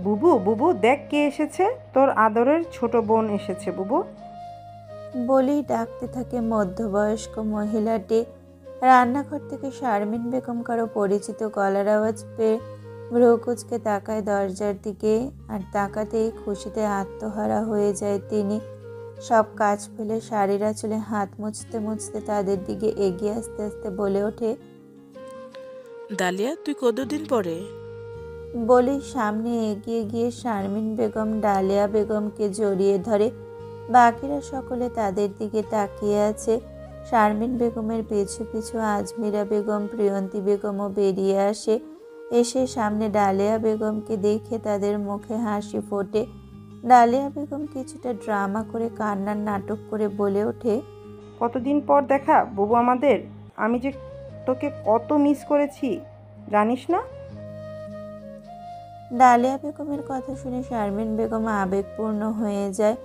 বুবু বুবু দেখ কে এসেছে, তোর আদরের ছোট বোন এসেছে বুবু। বলেই ডাকতে থাকে মধ্যবয়স্ক মহিলাটি। রান্নাঘর থেকে শারমিন বেগম কারো পরিচিত গলার আওয়াজ পেয়ে ভ্রু কুঁচকে তাকায় দরজার দিকে, আর তাকাতেই খুশিতে আত্মহারা হয়ে যায় তিনি। সব কাজ ফেলে শাড়ির আঁচলে হাত মুছতে মুছতে তাদের দিকে এগিয়ে আস্তে আস্তে বলে ওঠে, ডালিয়া তুই কতদিন পরে? বলেই সামনে এগিয়ে গিয়ে শারমিন বেগম ডালিয়া বেগমকে জড়িয়ে ধরে। বাকিরা সকলে তাদের দিকে তাকিয়ে আছে। শারমিন বেগমের পিছু পিছু আজমিরা বেগম, প্রিয়ন্তী বেগমও বেরিয়ে আসে। এসে সামনে ডালিয়া বেগমকে দেখে তাদের মুখে হাসি ফোটে। ডালিয়া বেগম কিছুটা ড্রামা করে কান্নার নাটক করে বলে ওঠে, কতদিন পর দেখা বুবু আমাদের, আমি যে তোকে কত মিস করেছি জানিস না। ডালিয়া বেগমের কথা শুনে শারমিন বেগম আবেগপূর্ণ হয়ে যায়।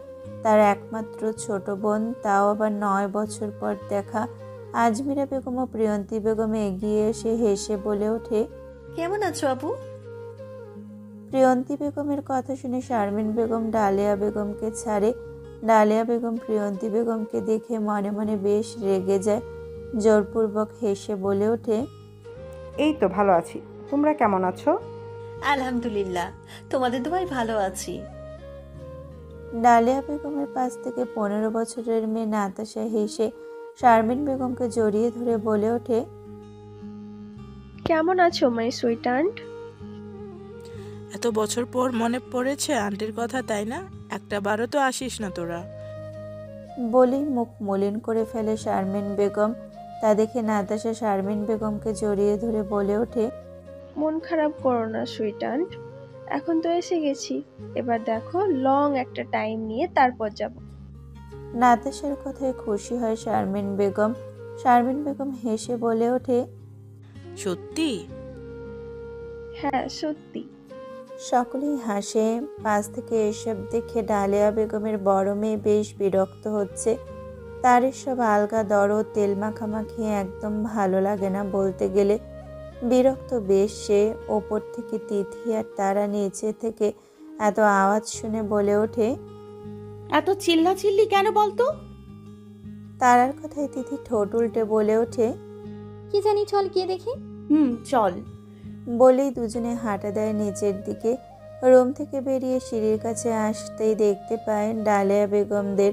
তার একমাত্র ছোট বোন, তাও আবার 9 বছর পর দেখা। আজমিরা বেগম ও প্রিয়ন্তী বেগম এগিয়ে এসে হেসে বলে ওঠে, কেমন আছো আপু? প্রিয়ন্তী বেগমের কথা শুনে শারমিন বেগম ডালিয়া বেগমকে ছাড়ে। ডালিয়া বেগম প্রিয়ন্তী বেগমকে দেখে মনে মনে বেশ রেগে যায়। জোরপূর্বক হেসে বলে ওঠে, এই তো ভালো আছি, তোমরা কেমন আছো? আলহামদুলিল্লাহ, তোমাদের দোয়ায় ভালো আছি। ডালিয়া বেগমের পাশ থেকে 15 বছরের মেয়ে নাতাশা হেসে শারমিন বেগমকে জড়িয়ে ধরে বলে ওঠে, কেমন আছো মাই সুইট আন্ট? এত বছর পর মনে পড়েছে আন্টির কথা, তাই না? একটা বারও তো আসিস না তোরা। বলেই মুখ মলিন করে ফেলে শারমিন বেগম। তা দেখে নাতাশা শারমিন বেগমকে জড়িয়ে ধরে বলে ওঠে, মন খারাপ করো না সুইট আন্ট, এখন তো এসে গেছি, এবার দেখো লং একটা টাইম নিয়ে তারপর যাব। নাতাশার কথায় খুশি হয় শারমিন বেগম। শারমিন বেগম হেসে বলে ওঠে, সত্যি? হ্যাঁ সত্যি। সকলেই হাসে। পাশ থেকে এসব দেখে ডালিয়া বেগমের বড় মেয়ে বেশ বিরক্ত হচ্ছে। তার এসব আলগা দরদ তেল মাখামাখি একদম ভালো লাগে না বলতে গেলে। বিরক্ত বেশ সে। ওপর থেকে তিথি আর তারা নিচে থেকে এত আওয়াজ শুনে বলে ওঠে, এত চিল্লাচিল্লি কেন বলতো? তারার কথায় তিথি ঠোঁট উল্টে বলে ওঠে, কি জানি, চল গিয়ে দেখি। চল। বলেই দুজনে হাঁটা দেয় নিচের দিকে। রুম থেকে বেরিয়ে সিঁড়ির কাছে আসতেই দেখতে পায় ডালিয়া বেগমদের।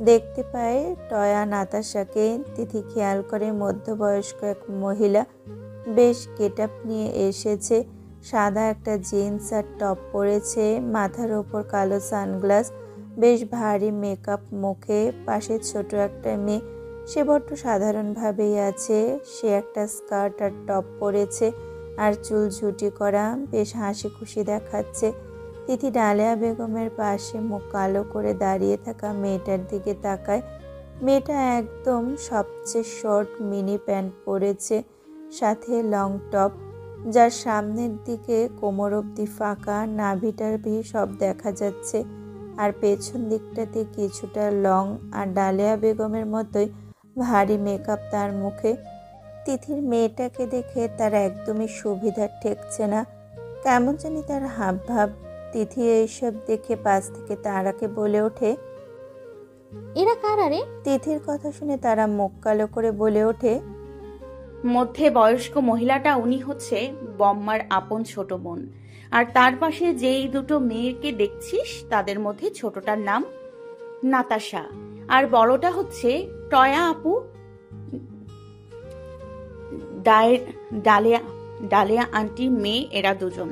দেখতে পায় টয়া নাতাশাকে। তিথি খেয়াল করে মধ্যবয়স্ক এক মহিলা বেশ গেট আপ নিয়ে এসেছে। সাদা একটা জিন্স আর টপ পরেছে, মাথার ওপর কালো সানগ্লাস, বেশ ভারী মেকআপ মুখে। পাশে ছোট একটা মেয়ে, সে বড্ড সাধারণভাবেই আছে। সে একটা স্কার্ট আর টপ পরেছে আর চুল ঝুটি করা, বেশ হাসি খুশি দেখাচ্ছে। তিথি ডালিয়া বেগমের পাশে মুখ কালো করে দাঁড়িয়ে থাকা মেয়েটার দিকে তাকায়। মেয়েটা একদম সবচেয়ে শর্ট মিনি প্যান্ট পরেছে, সাথে লং টপ, যার সামনের দিকে কোমর অবধি ফাঁকা, নাভিটার সব দেখা যাচ্ছে। আর পেছন দিকটাতে কিছুটা লং, আর ডালিয়া বেগমের মতোই ভারী মেকআপ তার মুখে। তিথির মেয়েটাকে দেখে তার একদমই সুবিধা ঠেকছে না, কেমন জানি তার হাব ভাব। তিথি এইসব দেখে পাশ থেকে তারাকে বলে ওঠে, এরা কারা রে? তিথির কথা শুনে তারা মুখ কালো করে বলে ওঠে, মধ্যে বয়স্ক মহিলাটা উনি হচ্ছে বম্মার আপন ছোট বোন, আর তার পাশে যেই দুটো মেয়েকে দেখছিস তাদের মধ্যে ছোটটার নাম নাতাশা, আর বড়টা হচ্ছে টয়া আপু, ডালিয়া ডালিয়া আন্টির মেয়ে। এরা দুজন।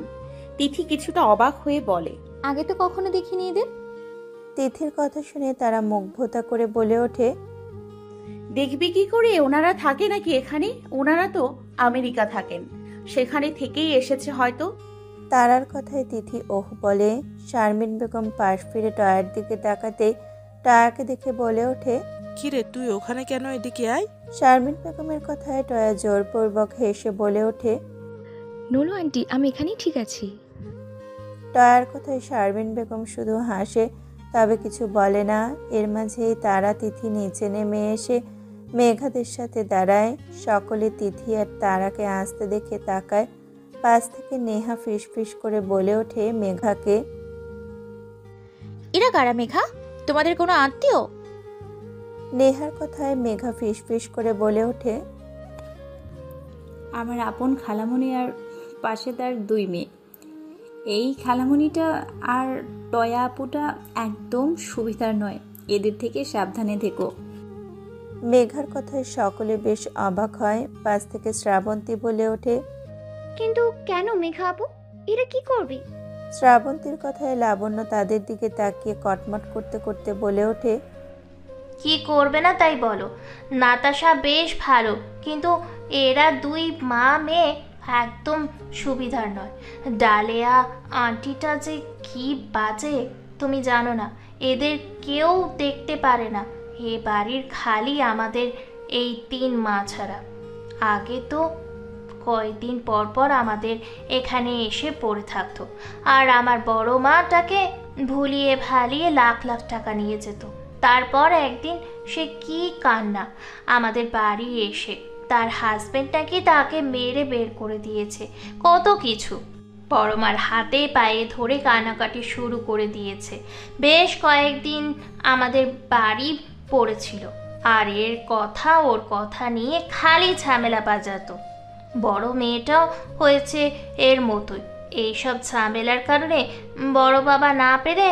তিথি কিছুটা অবাক হয়ে বলে, আগে তো কখনো দেখিনি এদের। তিথির কথা শুনে তারা মুখ ভোতা করে বলে ওঠে, দেখবি কি করে, ওনারা থাকে নাকি এখানে? ওনারা তো আমেরিকা থাকেন, সেখানে থেকেই এসেছে হয়তো। তারার কথায় তিথি ওহ বলে। শারমিন বেগম পাশ ফিরে টয়ার দিকে তাকাতে টয়াকে দেখে বলে ওঠে, কিরে তুই ওখানে কেন, এদিকে আয়। শারমিন বেগমের কথায় টয়া জোরপূর্বক হেসে বলে ওঠে, নোলো আন্টি, আমি এখানেই ঠিক আছি। টয়ার কথায় শারমিন বেগম শুধু হাসে, তবে কিছু বলে না। এর মাঝেই তারা তিথি নিচে নেমে এসে মেঘাদের সাথে দাঁড়ায়। সকলে তিথি আর তারাকে আসতে দেখে তাকায়। পাশ থেকে নেহা ফিসফিস করে বলে ওঠে মেঘাকে। এরা কারা মেঘা? তোমাদের কোনো আত্মীয়? নেহার কথায় মেঘা ফিসফিস করে বলে ওঠে, আমার আপন খালামণি আর পাশে তার 2 মেয়ে। এই খালামণিটা আর টয়া আপুটা একদম সুবিধার নয়, এদের থেকে সাবধানে থেকো। মেঘার কথায় সকলে বেশ অবাক হয়। পাশ থেকে শ্রাবন্তী বলে ওঠে, কিন্তু কেন মেঘা আপু, এরা কি করবে? শ্রাবন্তীর কথায় লাবণ্য তাদের দিকে তাকিয়ে কটমট করতে করতে বলে ওঠে, কি করবে না তাই বলো। নাতাশা বেশ ভালো, কিন্তু এরা 2 মা মেয়ে একদম সুবিধার নয়। ডালেয়া আন্টিটা যে কি বাজে তুমি জানো না। এদের কেউ দেখতে পারে না। এ বাড়ির খালি আমাদের এই 3 মা ছাড়া। আগে তো কয়েকদিন পর পর আমাদের এখানে এসে পড়ে থাকতো, আর আমার বড় মাটাকে ভুলিয়ে ভালিয়ে লাখ লাখ টাকা নিয়ে যেত। তারপর একদিন সে কি কান্না আমাদের বাড়ি এসে, তার হাজবেন্ড নাকি তাকে মেরে বের করে দিয়েছে, কত কিছু। বড়মার হাতে পায়ে ধরে কান্নাকাটি শুরু করে দিয়েছে। বেশ কয়েকদিন আমাদের বাড়ি পড়েছিল, আর এর কথা ওর কথা নিয়ে খালি ঝামেলা বাজাতো। বড় মেয়েটাও হয়েছে এর মতোই। এইসব ঝামেলার কারণে বড় বাবা না পেরে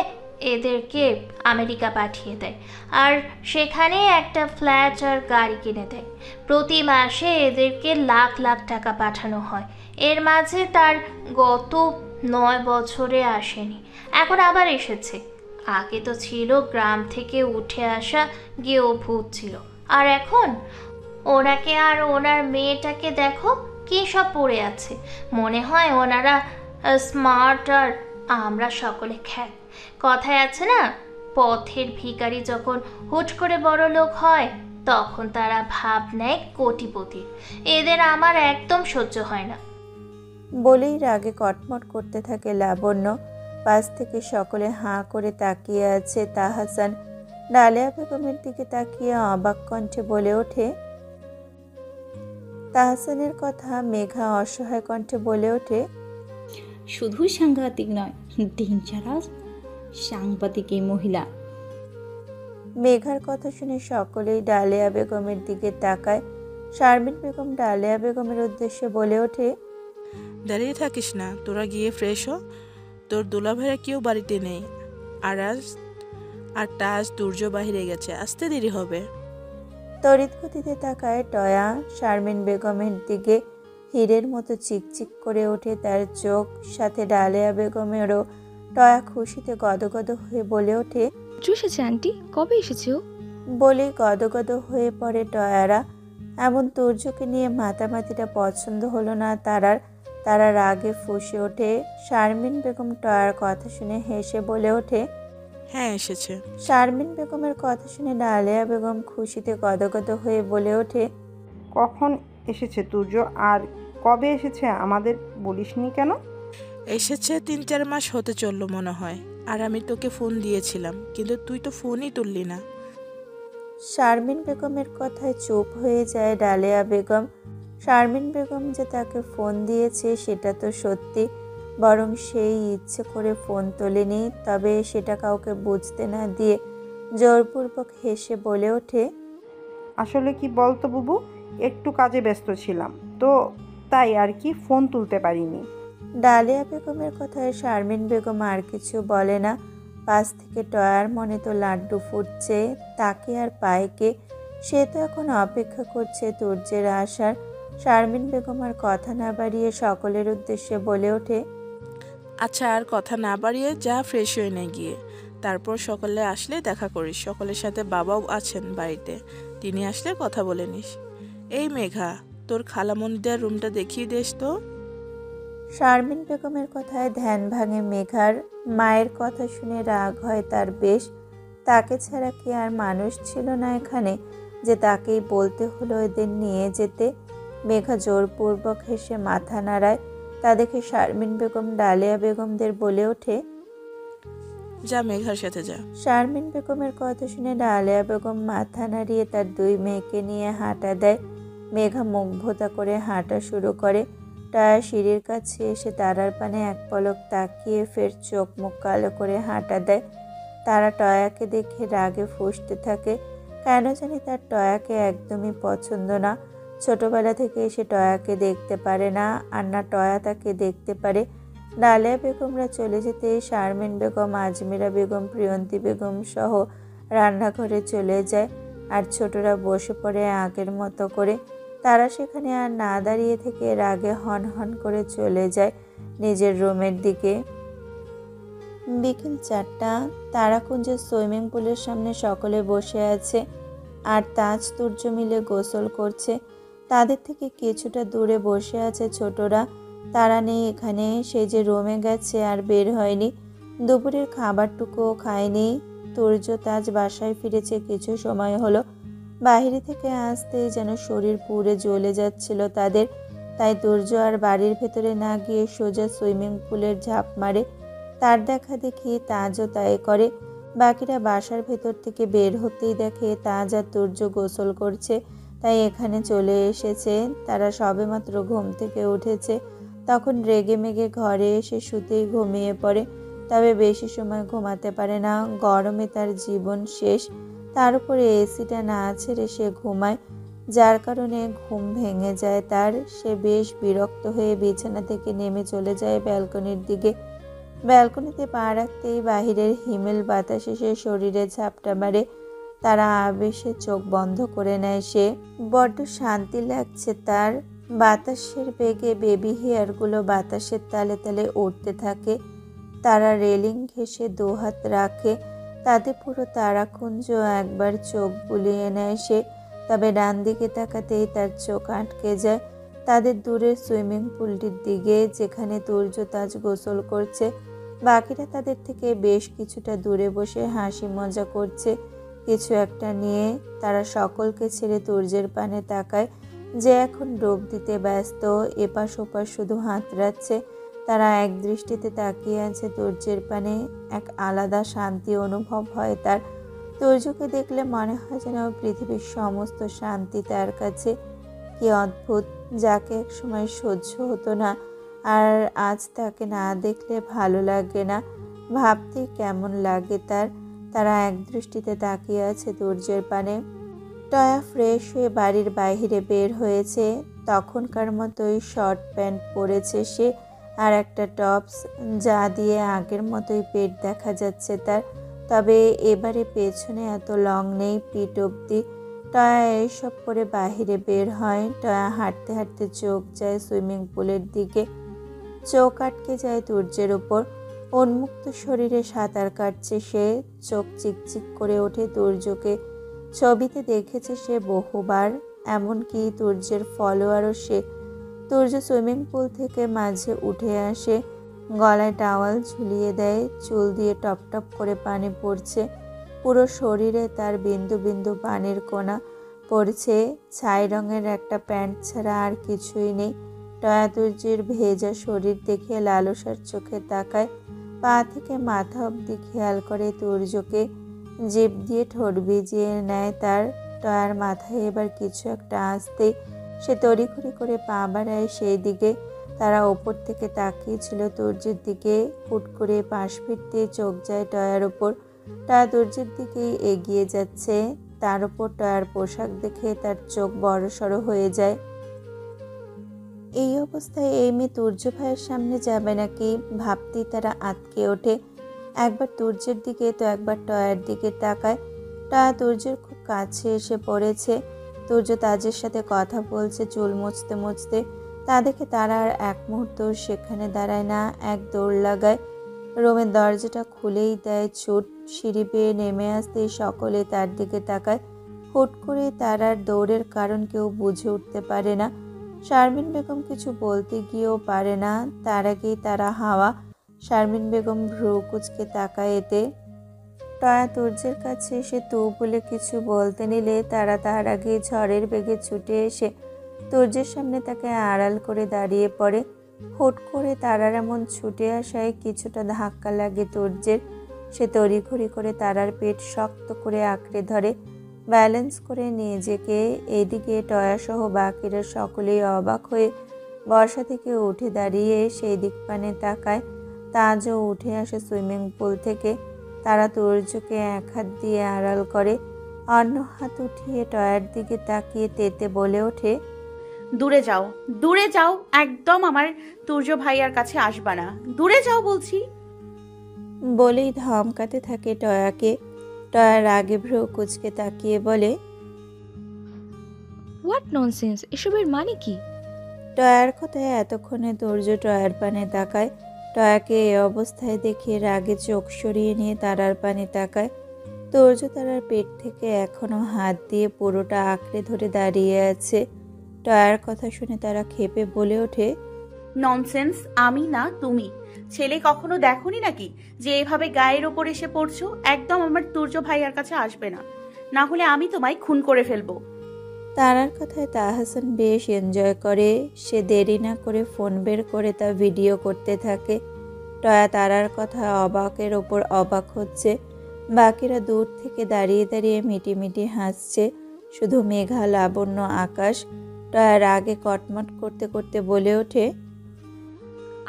এদেরকে আমেরিকা পাঠিয়ে দেয়, আর সেখানে একটা ফ্ল্যাট আর গাড়ি কিনে দেয়। প্রতি মাসে এদেরকে লাখ লাখ টাকা পাঠানো হয়। এর মাঝে তার গত 9 বছরে আসেনি, এখন আবার এসেছে। আগে তো ছিল গ্রাম থেকে উঠে আসা গেও ভূত ছিল, আর এখন ওনাকে আর ওনার মেয়েটাকে দেখো কী সব পড়ে আছে। মনে হয় ওনারা স্মার্ট আর আমরা সকলে খ্যাত। কথায় আছে না, পথের ভিখারি যখন হুট করে বড় লোক হয় তখন তারা ভাব নেয় কোটিপতি। এদের আমার একদম সহ্য হয় না। বলেই রাগে কটমট করতে থাকে লাবণ্য। পাশ থেকে সকলে হাঁ করে তাকিয়ে আছে। তাহসান ডালিয়া বেগমের দিকে তাকিয়ে অবাক কণ্ঠে বলে ওঠে, তাহসানের কথা মেঘা অসহায় কণ্ঠে বলে ওঠে, শুধু সাংঘাতিক নয়, দিন ছাড়া সাংবাদিক এই মহিলা। মেঘার কথা শুনে সকলেই ডালিয়া বেগমের দিকে তাকায়। শারমিন বেগম ডালিয়া বেগমের উদ্দেশ্যে বলে ওঠে, দাঁড়িয়ে থাকিস না, তোরা গিয়ে ফ্রেশ হ। তোর দুলাভাইরা কেউ বাড়িতে নেই, আর তাজ দুর্য বাহিরে গেছে, আসতে দেরি হবে। তড়িৎ গতিতে তাকায় টয়া শারমিন বেগমের দিকে। হীরের মতো চিকচিক করে ওঠে তার চোখ। সাথে ডালিয়া বেগমেরও। টয়া খুশিতে গদগদ হয়ে বলে ওঠে, এসেছে আন্টি, কবে এসেছে ও? বলেই গদগদ হয়ে পড়ে টয়ারা। এমন তুর্যকে নিয়ে মাতামাতিটা পছন্দ হলো না তারার। তারা রাগে ফুঁসে ওঠে। শারমিন বেগম টয়ার কথা শুনে হেসে বলে ওঠে, হ্যাঁ এসেছে। শারমিন বেগমের কথা শুনে ডালিয়া বেগম খুশিতে গদগদ হয়ে বলে ওঠে, কখন এসেছে তুর্য, আর কবে এসেছে আমাদের বলিসনি কেন? এসেছে 3-4 মাস হতে চললো মনে হয়। আর আমি তোকে ফোন দিয়েছিলাম, কিন্তু তুই তো ফোনই তুললি না। শারমিন বেগমের কথায় চুপ হয়ে যায় ডালিয়া বেগম। শারমিন বেগম যে তাকে ফোন দিয়েছে সেটা তো সত্যি, বরং সেই ইচ্ছে করে ফোন তোলেনি। তবে সেটা কাউকে বুঝতে না দিয়ে জোরপূর্বক হেসে বলে ওঠে, আসলে কি বলতো বুবু, একটু কাজে ব্যস্ত ছিলাম তো, তাই আর কি ফোন তুলতে পারিনি। ডালিয়া বেগমের কথায় শারমিন বেগম আর কিছু বলে না। পাশ থেকে টয়ার মনে তো লাড্ডু ফুটছে, তাকে আর পায়কে। সে তো এখন অপেক্ষা করছে তুর্যের আসার। শারমিন বেগম আর কথা না বাড়িয়ে সকলের উদ্দেশ্যে বলে ওঠে, আচ্ছা আর কথা না বাড়িয়ে যা ফ্রেশ হয়ে নে গিয়ে, তারপর সকালে আসলে দেখা করিস। সকলের সাথে বাবাও আছেন বাড়িতে, তিনি আসলে কথা বলে নিস। এই মেঘা, তোর খালামণিদের রুমটা দেখিয়ে দিস তো। শারমিন বেগমের কথায় ধ্যান ভাঙে মেঘার। মায়ের কথা শুনে রাগ হয় তার বেশ। তাকে ছাড়া কি আর মানুষ ছিল না এখানে, যে তাকেই বলতে হলো এদের নিয়ে যেতে। মেঘা জোরপূর্বক হেসে মাথা নাড়ায়। তা দেখে শারমিন বেগম ডালিয়া বেগমদের বলে ওঠে, যা মেঘার সাথে যা। শারমিন বেগমের কথা শুনে ডালিয়া বেগম মাথা নাড়িয়ে তার 2 মেয়েকে নিয়ে হাঁটা দেয়। মেঘা মুখ ভোতা করে হাঁটা শুরু করে। টয়া সিঁড়ির কাছে এসে তারার পানে এক পলক তাকিয়ে ফের চোখ মুখ কালো করে হাঁটা দেয়। তারা টয়াকে দেখে রাগে ফুঁসতে থাকে। কেন জানি তার টয়াকে একদমই পছন্দ না। ছোটবেলা থেকে সে টয়াকে দেখতে পারে না, আর না টয়া তাকে দেখতে পারে। ডালিয়া বেগমরা চলে যেতে শারমিন বেগম, আজমিরা বেগম, প্রিয়ন্তী বেগম সহ রান্নাঘরে চলে যায়, আর ছোটরা বসে পড়ে আগের মতো করে। তারা সেখানে আর না দাঁড়িয়ে থেকে রাগে হন হন করে চলে যায় নিজের রুমের দিকে। বিকেল 4টা, তারাকুঞ্জের সুইমিং পুলের সামনে সকলে বসে আছে, আর তাজ তুর্য মিলে গোসল করছে। তাদের থেকে কিছুটা দূরে বসে আছে ছোটরা। তারা নেই এখানে, সে যে রুমে গেছে আর বের হয়নি। দুপুরের খাবারটুকুও খায়নি। তুর্য তাজ বাসায় ফিরেছে কিছু সময় হলো। বাইরে থেকে আসতেই যেন শরীর পুড়ে জ্বলে যাচ্ছিল তাদের। তাই তুর্য আর বাড়ির ভেতরে না গিয়ে সোজা সুইমিং পুলের ঝাঁপ মারে। তার দেখা দেখি তাজও তাই করে। বাকিরা বাসার ভেতর থেকে বের হতেই দেখে তাজ আর তুর্য গোসল করছে, তাই এখানে চলে এসেছে। তারা সবেমাত্র ঘুম থেকে উঠেছে, তখন রেগে মেগে ঘরে এসে শুতেই ঘুমিয়ে পড়ে। তবে বেশি সময় ঘুমাতে পারে না, গরমে তার জীবন শেষ। তার উপরে এসিটা না ছেড়ে সে ঘুমায়, যার কারণে ঘুম ভেঙে যায় তার। সে বেশ বিরক্ত হয়ে বিছানা থেকে নেমে চলে যায় ব্যালকনির দিকে। ব্যালকনিতে পা রাখতেই বাহিরের হিমেল বাতাসে সে শরীরে ঝাপটা মারে। তারা আবেশে চোখ বন্ধ করে নেয় সে। বড্ড শান্তি লাগছে তার। বাতাসের বেগে বেবি হেয়ারগুলো বাতাসের তালে তালে উঠতে থাকে। তারা রেলিং ঘেঁষে দুহাত রাখে, তাতে পুরো তারাকুঞ্জ একবার চোখ বুলিয়ে নেয় সে। তবে ডান দিকে তাকাতেই তার চোখ আটকে যায় তাদের দূরের সুইমিং পুলটির দিকে, যেখানে তুর্য তাজ গোসল করছে। বাকিরা তাদের থেকে বেশ কিছুটা দূরে বসে হাসি মজা করছে কিছু একটা নিয়ে। তারা সকলকে ছেড়ে তুর্যের পানে তাকায়, যে এখন ডোব দিতে ব্যস্ত, এপাশ ওপাশ শুধু হাতড়াচ্ছে। তারা এক দৃষ্টিতে তাকিয়ে আছে তুর্যের পানে। এক আলাদা শান্তি অনুভব হয় তার। তুর্যকে দেখলে মনে হয় যেন পৃথিবীর সমস্ত শান্তি তার কাছে। কি অদ্ভুত, যাকে এক সময় সহ্য হতো না, আর আজ তাকে না দেখলে ভালো লাগে না। ভাবতে কেমন লাগে তার। তারা এক দৃষ্টিতে তাকিয়ে আছে তুর্যের পানে। টয়া ফ্রেশ হয়ে বাড়ির বাইরে বের হয়েছে। তখনকার মতোই শর্ট প্যান্ট পরেছে সে, আর একটা টপস, যা দিয়ে আগের মতোই পেট দেখা যাচ্ছে তার। তবে এবারে পেছনে এত লং নেই, পিঠ অব্দি। টয়া এইসব পরে বাহিরে বের হয়। টয়া হাঁটতে হাঁটতে চোখ যায় সুইমিং পুলের দিকে। চোখ আটকে যায় তুর্যের ওপর। উন্মুক্ত শরীরে সাঁতার কাটছে সে। চোখ চিকচিক করে ওঠে তুর্যকে। ছবিতে দেখেছে সে বহুবার, এমনকি তুর্যের ফলোয়ারও সে। তুর্য সুইমিং পুল থেকে মাঝে উঠে আসে, গলায় টাওয়াল ঝুলিয়ে দেয়। চুল দিয়ে টপ টপ করে পানি পড়ছে। পুরো শরীরে তার বিন্দু বিন্দু পানির কোনা পড়ছে। ছাই রঙের একটা প্যান্ট ছাড়া আর কিছুই নেই। টয়া তুর্যের ভেজা শরীর দেখে লালসার চোখে তাকায়। পা থেকে মাথা অবধি খেয়াল করে তুর্যকে। জিভ দিয়ে ঠোঁট ভিজিয়ে নেয় তার। টয়ার মাথায় এবার কিছু একটা আসতেই সে তড়িঘড়ি করে পা বাড়ায় সেই দিকে। তারা ওপর থেকে তাকিয়েছিল তুর্যের দিকে। হুট করে পাশ ফিরতে চোখ যায় টয়ার ওপর। টয়া তুর্যের দিকেই এগিয়ে যাচ্ছে। তার উপর টয়ার পোশাক দেখে তার চোখ বড়সড় হয়ে যায়। এই অবস্থায় এই মেয়ে তুর্য ভাইয়ের সামনে যাবে নাকি ভাবতেই তারা আটকে ওঠে। একবার তুর্যের দিকে তো একবার টয়ার দিকে তাকায়। টয়া তুর্যের খুব কাছে এসে পড়েছে। তুর্য তাজের সাথে কথা বলছে চুল মুছতে মুছতে। তা দেখে তারা আর এক মুহূর্ত সেখানে দাঁড়ায় না, এক দৌড় লাগায়। রুমের দরজাটা খুলেই দেয় ছুট। সিঁড়ি বেয়ে নেমে আসতেই সকলে তার দিকে তাকায়। হুট করে তারার দৌড়ের কারণ কেউ বুঝে উঠতে পারে না। শারমিন বেগম কিছু বলতে গিয়েও পারে না, তার আগেই তারা হাওয়া। শারমিন বেগম ভ্রু কুচকে তাকায় এতে। টয়া তুর্যের কাছে এসে তু বলে কিছু বলতে নিলে তারা তার আগে ঝড়ের বেগে ছুটে এসে তুর্যের সামনে তাকে আড়াল করে দাঁড়িয়ে পড়ে। হুট করে তারার এমন ছুটে আসায় কিছুটা ধাক্কা লাগে তুর্যের। সে তড়িঘড়ি করে তারার পেট শক্ত করে আঁকড়ে ধরে, ব্যালেন্স করে নিজেকে। এদিকে টয়া সহ বাকিরা সকলেই অবাক হয়ে বর্ষা থেকে উঠে দাঁড়িয়ে সেই দিক পানে তাকায়। তাজও উঠে আসে সুইমিং পুল থেকে। তারা তুর্যকে এক হাত দিয়ে আড়াল করে, অন্য হাত উঠিয়ে টয়ার দিকে তাকিয়ে তেতে বলে ওঠে, দূরে যাও, দূরে যাও, একদম আমার তুর্য ভাইয়ার কাছে আসবা না, দূরে যাও বলছি। বলেই ধমকাতে থাকে টয়াকে। টয়ার আগে ভ্রু কুচকে তাকিয়ে বলে, হোয়াট ননসেন্স, এসবের মানে কি? টয়ার কথায় এতক্ষণে তুর্য টয়ার পানে তাকায়। টয়াকে এ অবস্থায় দেখে রাগে চোখ সরিয়ে নিয়ে তারার পানে তাকায়। তুর্য তারার পেট থেকে এখনো হাত দিয়ে পুরোটা আঁকড়ে ধরে দাঁড়িয়ে আছে। টয়ার কথা শুনে তারা ক্ষেপে বলে ওঠে, ননসেন্স, আমি না তুমি। ছেলে কখনো দেখোনি নাকি যে এভাবে গায়ের ওপর এসে পড়ছো? একদম আমার তুর্য ভাইয়ার কাছে আসবে না, না হলে আমি তোমায় খুন করে ফেলবো। তারার কথায় তাহসান বেশ এনজয় করে। সে দেরি না করে ফোন বের করে তা ভিডিও করতে থাকে। টয়া তারার কথা অবাকের ওপর অবাক হচ্ছে। বাকিরা দূর থেকে দাঁড়িয়ে দাঁড়িয়ে মিটিমিটি হাসছে। শুধু মেঘা, লাবণ্য, আকাশ। টয়ার আগে কটমট করতে করতে বলে ওঠে,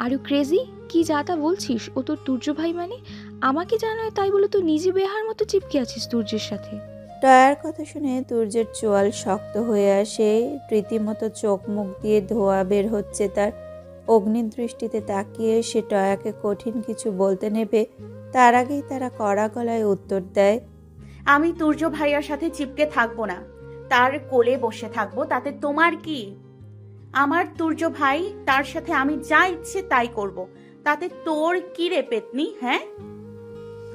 আর ইউ ক্রেজি? কি যা তা বলছিস? ও তোর তুর্য ভাই মানে? আমাকে জানায় তাই বলে তো নিজে বেহার মতো চিপকে আছিস তুর্যের সাথে। টয়ার কথা শুনে তুর্যের চোয়াল শক্ত হয়ে আসে। রীতিমতো চোখ মুখ দিয়ে ধোয়া বের হচ্ছে তার। অগ্নিদৃষ্টিতে তাকিয়ে সে টয়াকে কঠিন কিছু বলতে নেবে, তার আগেই তারা কড়া গলায় উত্তর দেয়, আমি তুর্য ভাইয়ার সাথে চিপকে থাকবো না, তার কোলে বসে থাকবো, তাতে তোমার কি? আমার তুর্য ভাই, তার সাথে আমি যা ইচ্ছে তাই করব, তাতে তোর কি রে পেতনি? হ্যাঁ,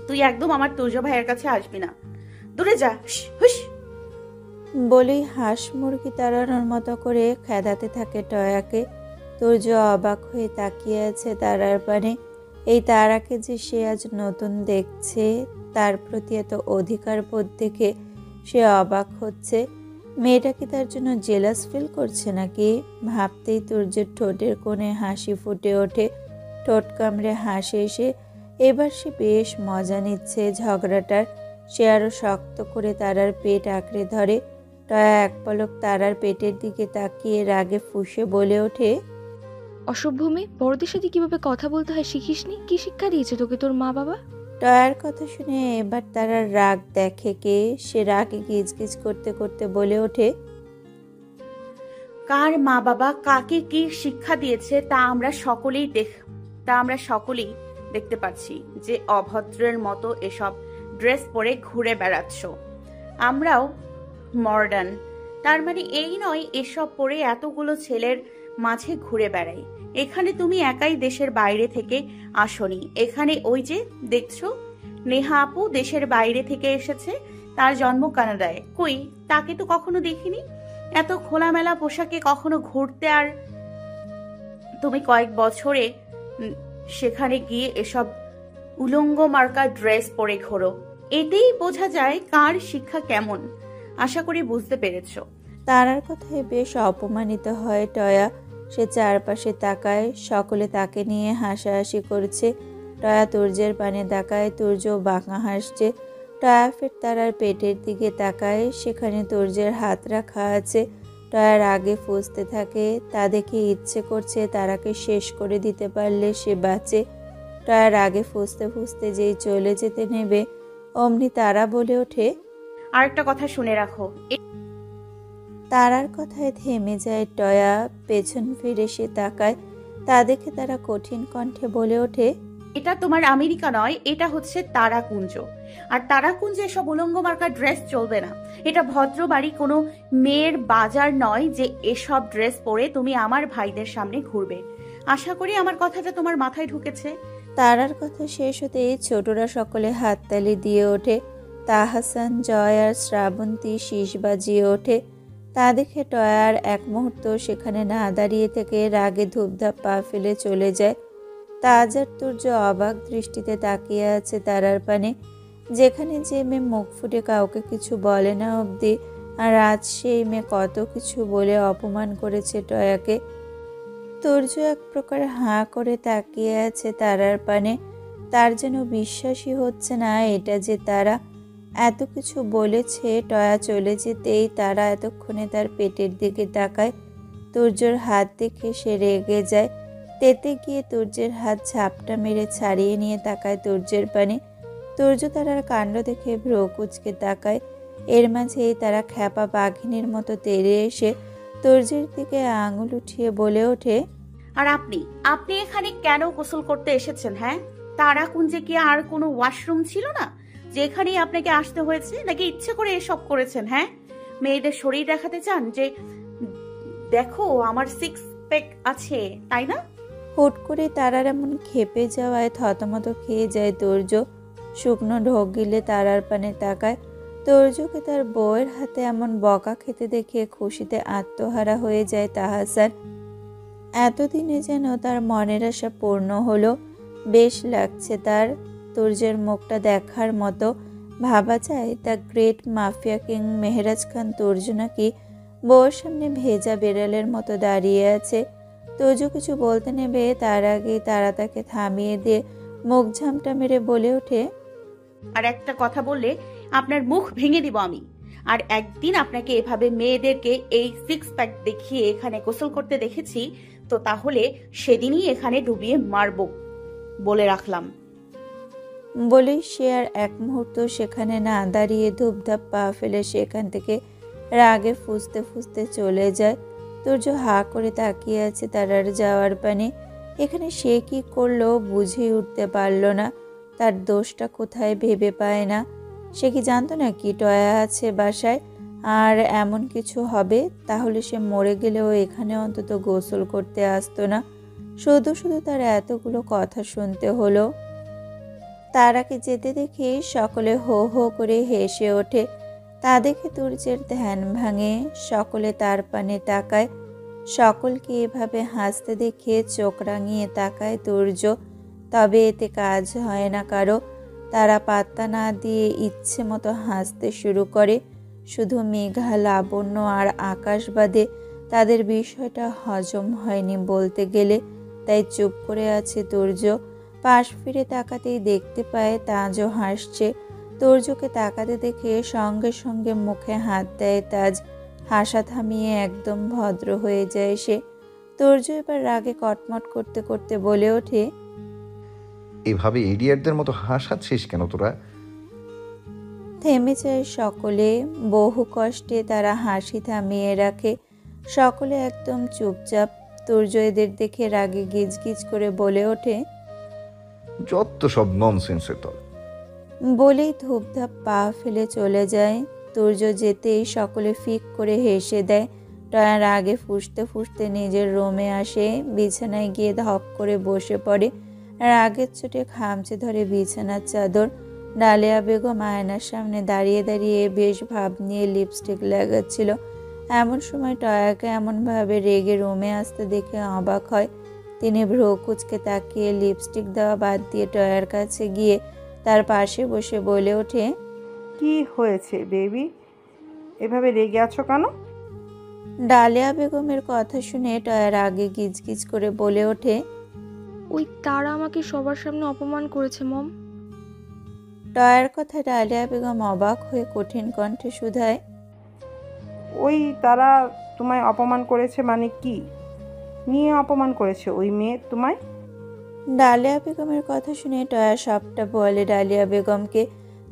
তুই একদম আমার তুর্য ভাইয়ের কাছে আসবি না, দূরে যা, হুশ। বলেই হাঁস মুরগি তাড়ানোর মতো করে খেদাতে থাকে টয়াকে। তুর্য অবাক হয়ে তাকিয়ে আছে তারার পানে। এই তারাকে যে সে আজ নতুন দেখছে, তার প্রতি এত অধিকার বোধ দেখে সে অবাক হচ্ছে। মেয়েটা কি তার জন্য জেলাস ফিল করছে নাকি? ভাবতেই তুর্যের ঠোঁটের কোণে হাসি ফুটে ওঠে। ঠোঁট কামড়ে হাসে সে। এবার সে বেশ মজা নিচ্ছে ঝগড়াটার। সে আরো শক্ত করে তারার পেট আঁকড়ে ধরে। টয়া এক পলক তারার পেটের দিকে তাকিয়ে রাগে ফুঁসে বলে ওঠে, অসভ্য মেয়ে, বড়দের সাথে কিভাবে কথা বলতে হয় শিখিসনি? কি শিক্ষা দিয়েছে তোকে তোর মা বাবা? টয়ার কথা শুনে এবার তারার রাগ দেখে কে। সে রাগে গিজগিজ করতে করতে বলে ওঠে, কার মা বাবা কাকে কি শিক্ষা দিয়েছে তা আমরা সকলেই দেখতে পাচ্ছি যে অভদ্রের মতো এসব ড্রেস পরে ঘুরে বেড়াচ্ছ। আমরাও মডার্ন, তার মানে এই নয় এসব পরে এতগুলো ছেলের মাঝে ঘুরে বেড়াই। এখানে তুমি একাই দেশের বাইরে থেকে আসনি। এখানে ওই যে দেখছো নেহা আপু দেশের বাইরে থেকে এসেছে, তার জন্ম কানাডায়। কই, তাকে তো কখনো দেখিনি এত খোলামেলা পোশাকে কখনো ঘুরতে। আর তুমি কয়েক বছরে সেখানে গিয়ে এসব উলঙ্গ মার্কা ড্রেস পরে ঘোরো। এতেই বোঝা যায় কার শিক্ষা কেমন। আশা করি বুঝতে পেরেছো। তারার কথায় বেশ অপমানিত হয় টয়া। সে চারপাশে তাকায়, সকলে তাকে নিয়ে হাসাহাসি করছে। টয়া তুর্যের পানে তাকায়, তুর্য বাঁকা হাসছে। টয়া ফের তারার পেটের দিকে তাকায়, সেখানে তুর্যের হাত রাখা আছে। টয়ার আগে ফুঁসতে থাকে। তা দেখে ইচ্ছে করছে তারাকে শেষ করে দিতে পারলে সে বাঁচে। টয়ার আগে ফুঁসতে ফুঁসতে যেই চলে যেতে নেবে, অমনি তারা বলে ওঠে, আরেকটা কথা শুনে রাখো। তারার কথায় থেমে যায় টয়া। পেছন ফিরে সে তাকায়। তা দেখে তারা কঠিন কণ্ঠে বলে ওঠে, এটা তোমার আমেরিকা নয়, এটা হচ্ছে তারাকুঞ্জ। আর তারাকুঞ্জে এসব উলঙ্গ মার্কা ড্রেস চলবে না। এটা ভদ্র বাড়ি, কোনো মেয়ের বাজার নয় যে এসব ড্রেস পরে তুমি আমার ভাইদের সামনে ঘুরবে। আশা করি আমার কথাটা তোমার মাথায় ঢুকেছে। তারার কথা শেষ হতেই ছোটরা সকলে হাততালি দিয়ে ওঠে। তাহসান, জয় আর শ্রাবন্তী শীষ বাজিয়ে ওঠে। তা দেখে টয়ার এক মুহূর্ত সেখানে না দাঁড়িয়ে থেকে রাগে ধূপধাপ পা ফেলে চলে যায়। তাজ আর তুর্য অবাক দৃষ্টিতে তাকিয়ে আছে তারার পানে। যেখানে যে মেয়ে মুখ ফুটে কাউকে কিছু বলে না অবধি, আর আজ সেই মেয়ে কত কিছু বলে অপমান করেছে টয়াকে। তুর্য এক প্রকার হাঁ করে তাকিয়ে আছে তারার পানে। তার যেন বিশ্বাসই হচ্ছে না এটা যে তারা এত কিছু বলেছে। টয়া চলে যেতেই তারা এতক্ষণে তার পেটের দিকে তাকায়। তুর্যর হাত দেখে সে রেগে যায়। তেতে গিয়ে তুর্যের হাত ঝাপটা মেরে ছাড়িয়ে নিয়ে তাকায় তুর্যের পানে। তুর্য তারার কাণ্ড দেখে ভ্রু কুচকে তাকায়। এর মাঝেই তারা খ্যাপা বাঘিনীর মতো তেড়ে এসে তুর্যের দিকে আঙুল উঠিয়ে বলে ওঠে, আর আপনি আপনি এখানে কেন গোসল করতে এসেছেন? হ্যাঁ, তারাকুঞ্জে কি আর কোনো ওয়াশরুম ছিল না যেখানেই আপনাকে আসতে হয়েছে, নাকি ইচ্ছে করে এসব করেছেন? হ্যাঁ, মেয়েদের শরীর দেখাতে চান যে দেখো আমার 6 প্যাক আছে, তাই না? হুট করে তারার এমন খেপে যাওয়ায় থতমত খেয়ে যায় তুর্য। শুকনো ঢোক গিলে তারার পানে তাকায়। তুর্যকে তার বউয়ের হাতে এমন বকা খেতে দেখে খুশিতে আত্মহারা হয়ে যায় তাহসান। এতদিনে যেন তার মনের আশা পূর্ণ হলো। বেশ লাগছে তার। তুর্যের মুখটা দেখার মতো। ভাবা যায় the great mafia king Mehraj Khan Turya নাকি বউয়ের সামনে ভেজা বেড়ালের মতো দাঁড়িয়ে আছে। তুর্য কিছু বলতে নেবে তার আগেই তারা তাকে থামিয়ে দিয়ে মুখ ঝামটা মেরে বলে ওঠে, আর একটা কথা বললে আপনার মুখ ভেঙে দিব আমি। আর একদিন আপনাকে এভাবে মেয়েদেরকে এই 6 প্যাক দেখিয়ে এখানে গোসল করতে দেখেছি, তো তাহলে সেদিনই এখানে ডুবিয়ে মারব বলে রাখলাম। বলেই সে আর এক মুহূর্ত সেখানে না দাঁড়িয়ে ধূপধাপ পা ফেলে সেখান থেকে রাগে ফুঁসতে ফুঁসতে চলে যায়। তুর্য হা করে তাকিয়ে আছে তারার যাওয়ার পানে। এখানে সে কি করলো বুঝেই উঠতে পারল না। তার দোষটা কোথায় ভেবে পায় না। সে কি জানতো না কি টয়া আছে বাসায়, আর এমন কিছু হবে? তাহলে সে মরে গেলেও এখানে অন্তত গোসল করতে আসতো না। শুধু শুধু তার এতগুলো কথা শুনতে হলো। তারাকে যেতে দেখে সকলে হো হো করে হেসে ওঠে। তা দেখে তুর্যের ধ্যান ভাঙে। সকলে তার পানে তাকায়। সকলকে এভাবে হাসতে দেখে চোখ রাঙিয়ে তাকায় তুর্য। তবে এতে কাজ হয় না কারো। তারা পাত্তা না দিয়ে ইচ্ছে মতো হাসতে শুরু করে। শুধু মেঘা, লাবণ্য আর আকাশ বাদে তাদের বিষয়টা হজম হয়নি বলতে গেলে। তাই চুপ করে আছে তুর্য। পাশ ফিরে তাকাতেই দেখতে পায় তাজও হাসছে। তুর্যকে তাকাতে দেখে সঙ্গে সঙ্গে মুখে হাত দেয় তাজ। হাসা থামিয়ে একদম ভদ্র হয়ে যায় সে। তুর্য এবার রাগে কটমট করতে করতে বলে ওঠে, এভাবে ইডিয়েটদের মতো হাসাচ্ছিস কেন তোরা? থেমে যায় সকলে। বহু কষ্টে তারা হাসি থামিয়ে রাখে। সকলে একদম চুপচাপ। তুর্য এদের দেখে রাগে গিজগিজ করে বলে ওঠে, যত সব ননসেন্সের দল। বলেই ধূপধাপ পা ফেলে চলে যায়। তুর্য যেতেই সকলে ফিক করে হেসে দেয়। টয়া রাগে ফুঁসতে ফুঁসতে নিজের রুমে আসে। বিছানায় গিয়ে ধপ করে বসে পড়ে। রাগের চোটে খামচে ধরে বিছানার চাদর। ডালিয়া বেগম আয়নার সামনে দাঁড়িয়ে দাঁড়িয়ে বেশ ভাব নিয়ে লিপস্টিক লাগাচ্ছিল। এমন সময় টয়াকে এমনভাবে রেগে রুমে আসতে দেখে অবাক হয়। তিনি ভ্রু কুচকে তাকিয়ে লিপস্টিক দেওয়া বাদ দিয়ে টয়ার কাছে গিয়ে তার পাশে বসে বলে ওঠে, কি হয়েছে বেবি, এভাবে রেগে আছো কেন? ডালিয়া বেগমের কথা শুনে টয়ার আগে গিজগিজ করে বলে ওঠে, ওই তারা আমাকে সবার সামনে অপমান করেছে মম। টয়ার কথা ডালিয়া বেগম অবাক হয়ে কঠিন কণ্ঠে শুধায়, ওই তারা তোমায় অপমান করেছে মানে কি নিয়ে অপমান করেছে ওই মেয়ে তোমায়? ডালিয়া বেগমের কথা শুনে টয়া সবটা বলে ডালিয়া বেগমকে।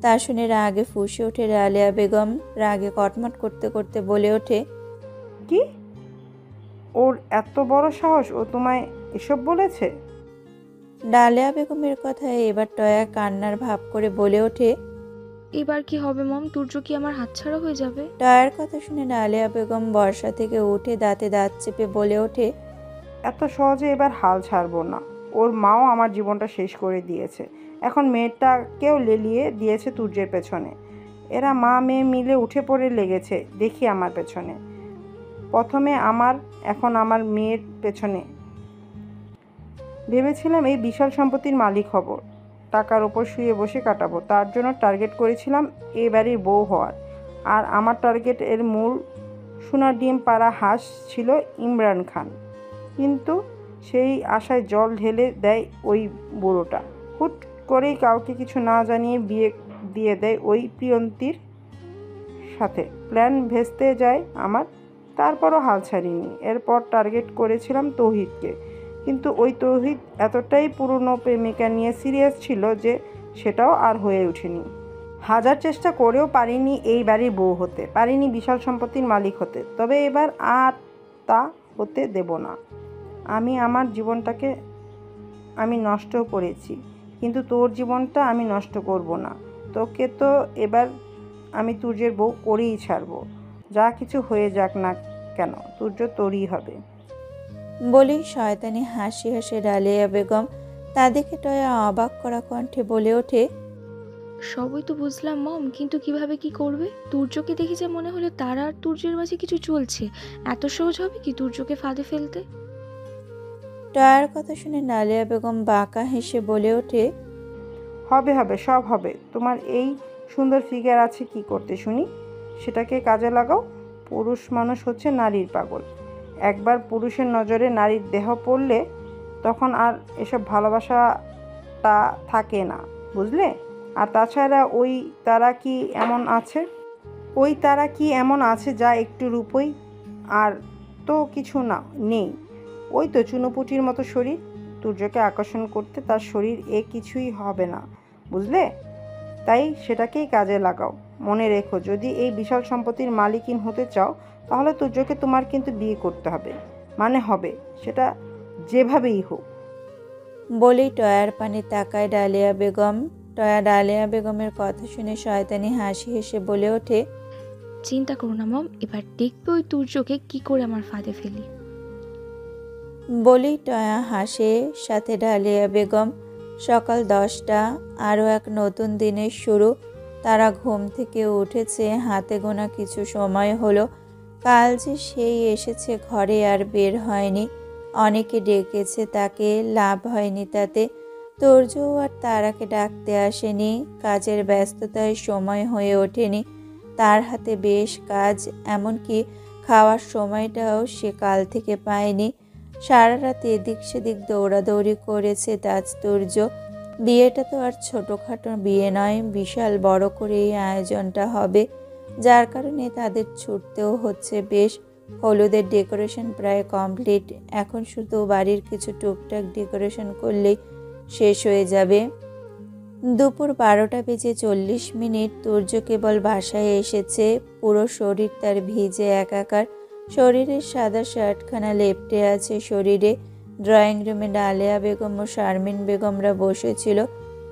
তা শুনে রাগে ফুঁসে ওঠে ডালিয়া বেগম। রাগে কটমট করতে করতে বলে ওঠে, কি? ওর এত বড় সাহস, ও তোমায় এসব বলেছে? ডালিয়া বেগমের কথায় এবার টয়া কান্নার ভাব করে বলে ওঠে, এবার কি হবে মম? তুর্য কি আমার হাতছাড়া হয়ে যাবে? টয়ার কথা শুনে ডালিয়া বেগম বর্ষা থেকে উঠে দাঁতে দাঁত চেপে বলে ওঠে, এত সহজে এবার হাল ছাড়বো না। ওর মাও আমার জীবনটা শেষ করে দিয়েছে। এখন মেয়েটাকেও লেলিয়ে দিয়েছে তুর্যের পেছনে। এরা মা মেয়ে মিলে উঠে পড়ে লেগেছে দেখি আমার পেছনে। প্রথমে আমার, এখন আমার মেয়ের পেছনে। ভেবেছিলাম এই বিশাল সম্পত্তির মালিক হব, টাকার ওপর শুয়ে বসে কাটাবো। তার জন্য টার্গেট করেছিলাম এই বাড়ির বউ হওয়ার। আর আমার টার্গেট এর মূল সোনার ডিম পাড়া হাঁস ছিল ইমরান খান। কিন্তু সেই আশায় জল ঢেলে দেয় ওই বুড়োটা। হুট করেই কাউকে কিছু না জানিয়ে বিয়ে দিয়ে দেয় ওই প্রিয়ন্তীর সাথে। প্ল্যান ভেস্তে যায় আমার। তারপরও হাল ছাড়িনি। এরপর টার্গেট করেছিলাম তৌহিদকে, কিন্তু ওই তৌহিদ এতটাই পুরনো প্রেমিকা নিয়ে সিরিয়াস ছিল যে সেটাও আর হয়ে ওঠেনি। হাজার চেষ্টা করেও পারিনি এই বাড়ির বউ হতে, পারিনি বিশাল সম্পত্তির মালিক হতে। তবে এবার আর তা হতে দেব না। আমি আমার জীবনটাকে নষ্ট করেছি, কিন্তু তোর জীবনটা আমি নষ্ট করব না। তোকে তো এবার আমি তুর্যের বউ করেই ছাড়বো। যা কিছু হয়ে যাক না কেন, তুর্য তোরই হবে। বলেই শয়তানি হাসি হাসে ডালিয়া বেগম। তা দেখে টয়া অবাক করা কণ্ঠে বলে ওঠে, সবই তো বুঝলাম মম, কিন্তু কিভাবে কি করবে? তুর্যকে দেখে যে মনে হলো তারা আর তুর্যের মাঝে কিছু চলছে। এত সহজ হবে কি তুর্যকে ফাঁদে ফেলতে? টয়ার কথা শুনে ডালিয়া বেগম বাঁকা হেসে বলে ওঠে, হবে হবে, সব হবে। তোমার এই সুন্দর ফিগার আছে কি করতে শুনি, সেটাকে কাজে লাগাও। পুরুষ মানুষ হচ্ছে নারীর পাগল। একবার পুরুষের নজরে নারীর দেহ পড়লে তখন আর এসব ভালোবাসাটা থাকে না, বুঝলে? আর তাছাড়া ওই তারা কি এমন আছে যা একটু রূপই, আর তো কিছু না নেই। ওই তো চুনোপুটির মতো শরীর। তুর্যকে আকর্ষণ করতে তার শরীর কিছুই হবে না, বুঝলে? তাই সেটাকেই কাজে লাগাও। মনে রেখো, যদি এই বিশাল সম্পত্তির মালিকিন হতে চাও তাহলে তুর্যকে তোমার কিন্তু বিয়ে করতে হবে, মানে হবে, সেটা যেভাবেই হোক। বলেই টয়ার পানে তাকায় ডালিয়া বেগম। টয়া ডালিয়া বেগমের কথা শুনে শয়তানি হাসি হেসে বলে ওঠে, চিন্তা করো না মম, এবার দেখবে ওই তুর্যকে কি করে আমার ফাঁদে ফেলি। বলেই টয়া হাসে, সাথে ডালিয়া বেগম। সকাল 10টা, আরও এক নতুন দিনের শুরু। তারা ঘুম থেকে উঠেছে, হাতে গোনা কিছু সময় হলো। কাল যে সেই এসেছে ঘরে আর বের হয়নি। অনেকে ডেকেছে তাকে, লাভ হয়নি তাতে। তুর্য আর তারাকে ডাকতে আসেনি, কাজের ব্যস্ততায় সময় হয়ে ওঠেনি। তার হাতে বেশ কাজ, এমনকি খাওয়ার সময়টাও সে কাল থেকে পায়নি। সারা রাত এদিক সেদিক দৌড়াদৌড়ি করেছে তাজ তুর্য। বিয়েটা তো আর ছোটোখাটো বিয়ে নয়, বিশাল বড় করেই আয়োজনটা হবে, যার কারণে তাদের ছুটতেও হচ্ছে বেশ। হলুদের ডেকোরেশন প্রায় কমপ্লিট, এখন শুধু বাড়ির কিছু টুকটাক ডেকোরেশন করলেই শেষ হয়ে যাবে। দুপুর 12টা বেজে 40 মিনিট। তুর্য কেবল বাসায় এসেছে, পুরো শরীর তার ভিজে একাকার। শরীরের সাদা শার্টখানা লেপ্টে আছে শরীরে। ড্রয়িং রুমে ডালিয়া বেগম ও শারমিন বেগমরা বসেছিল।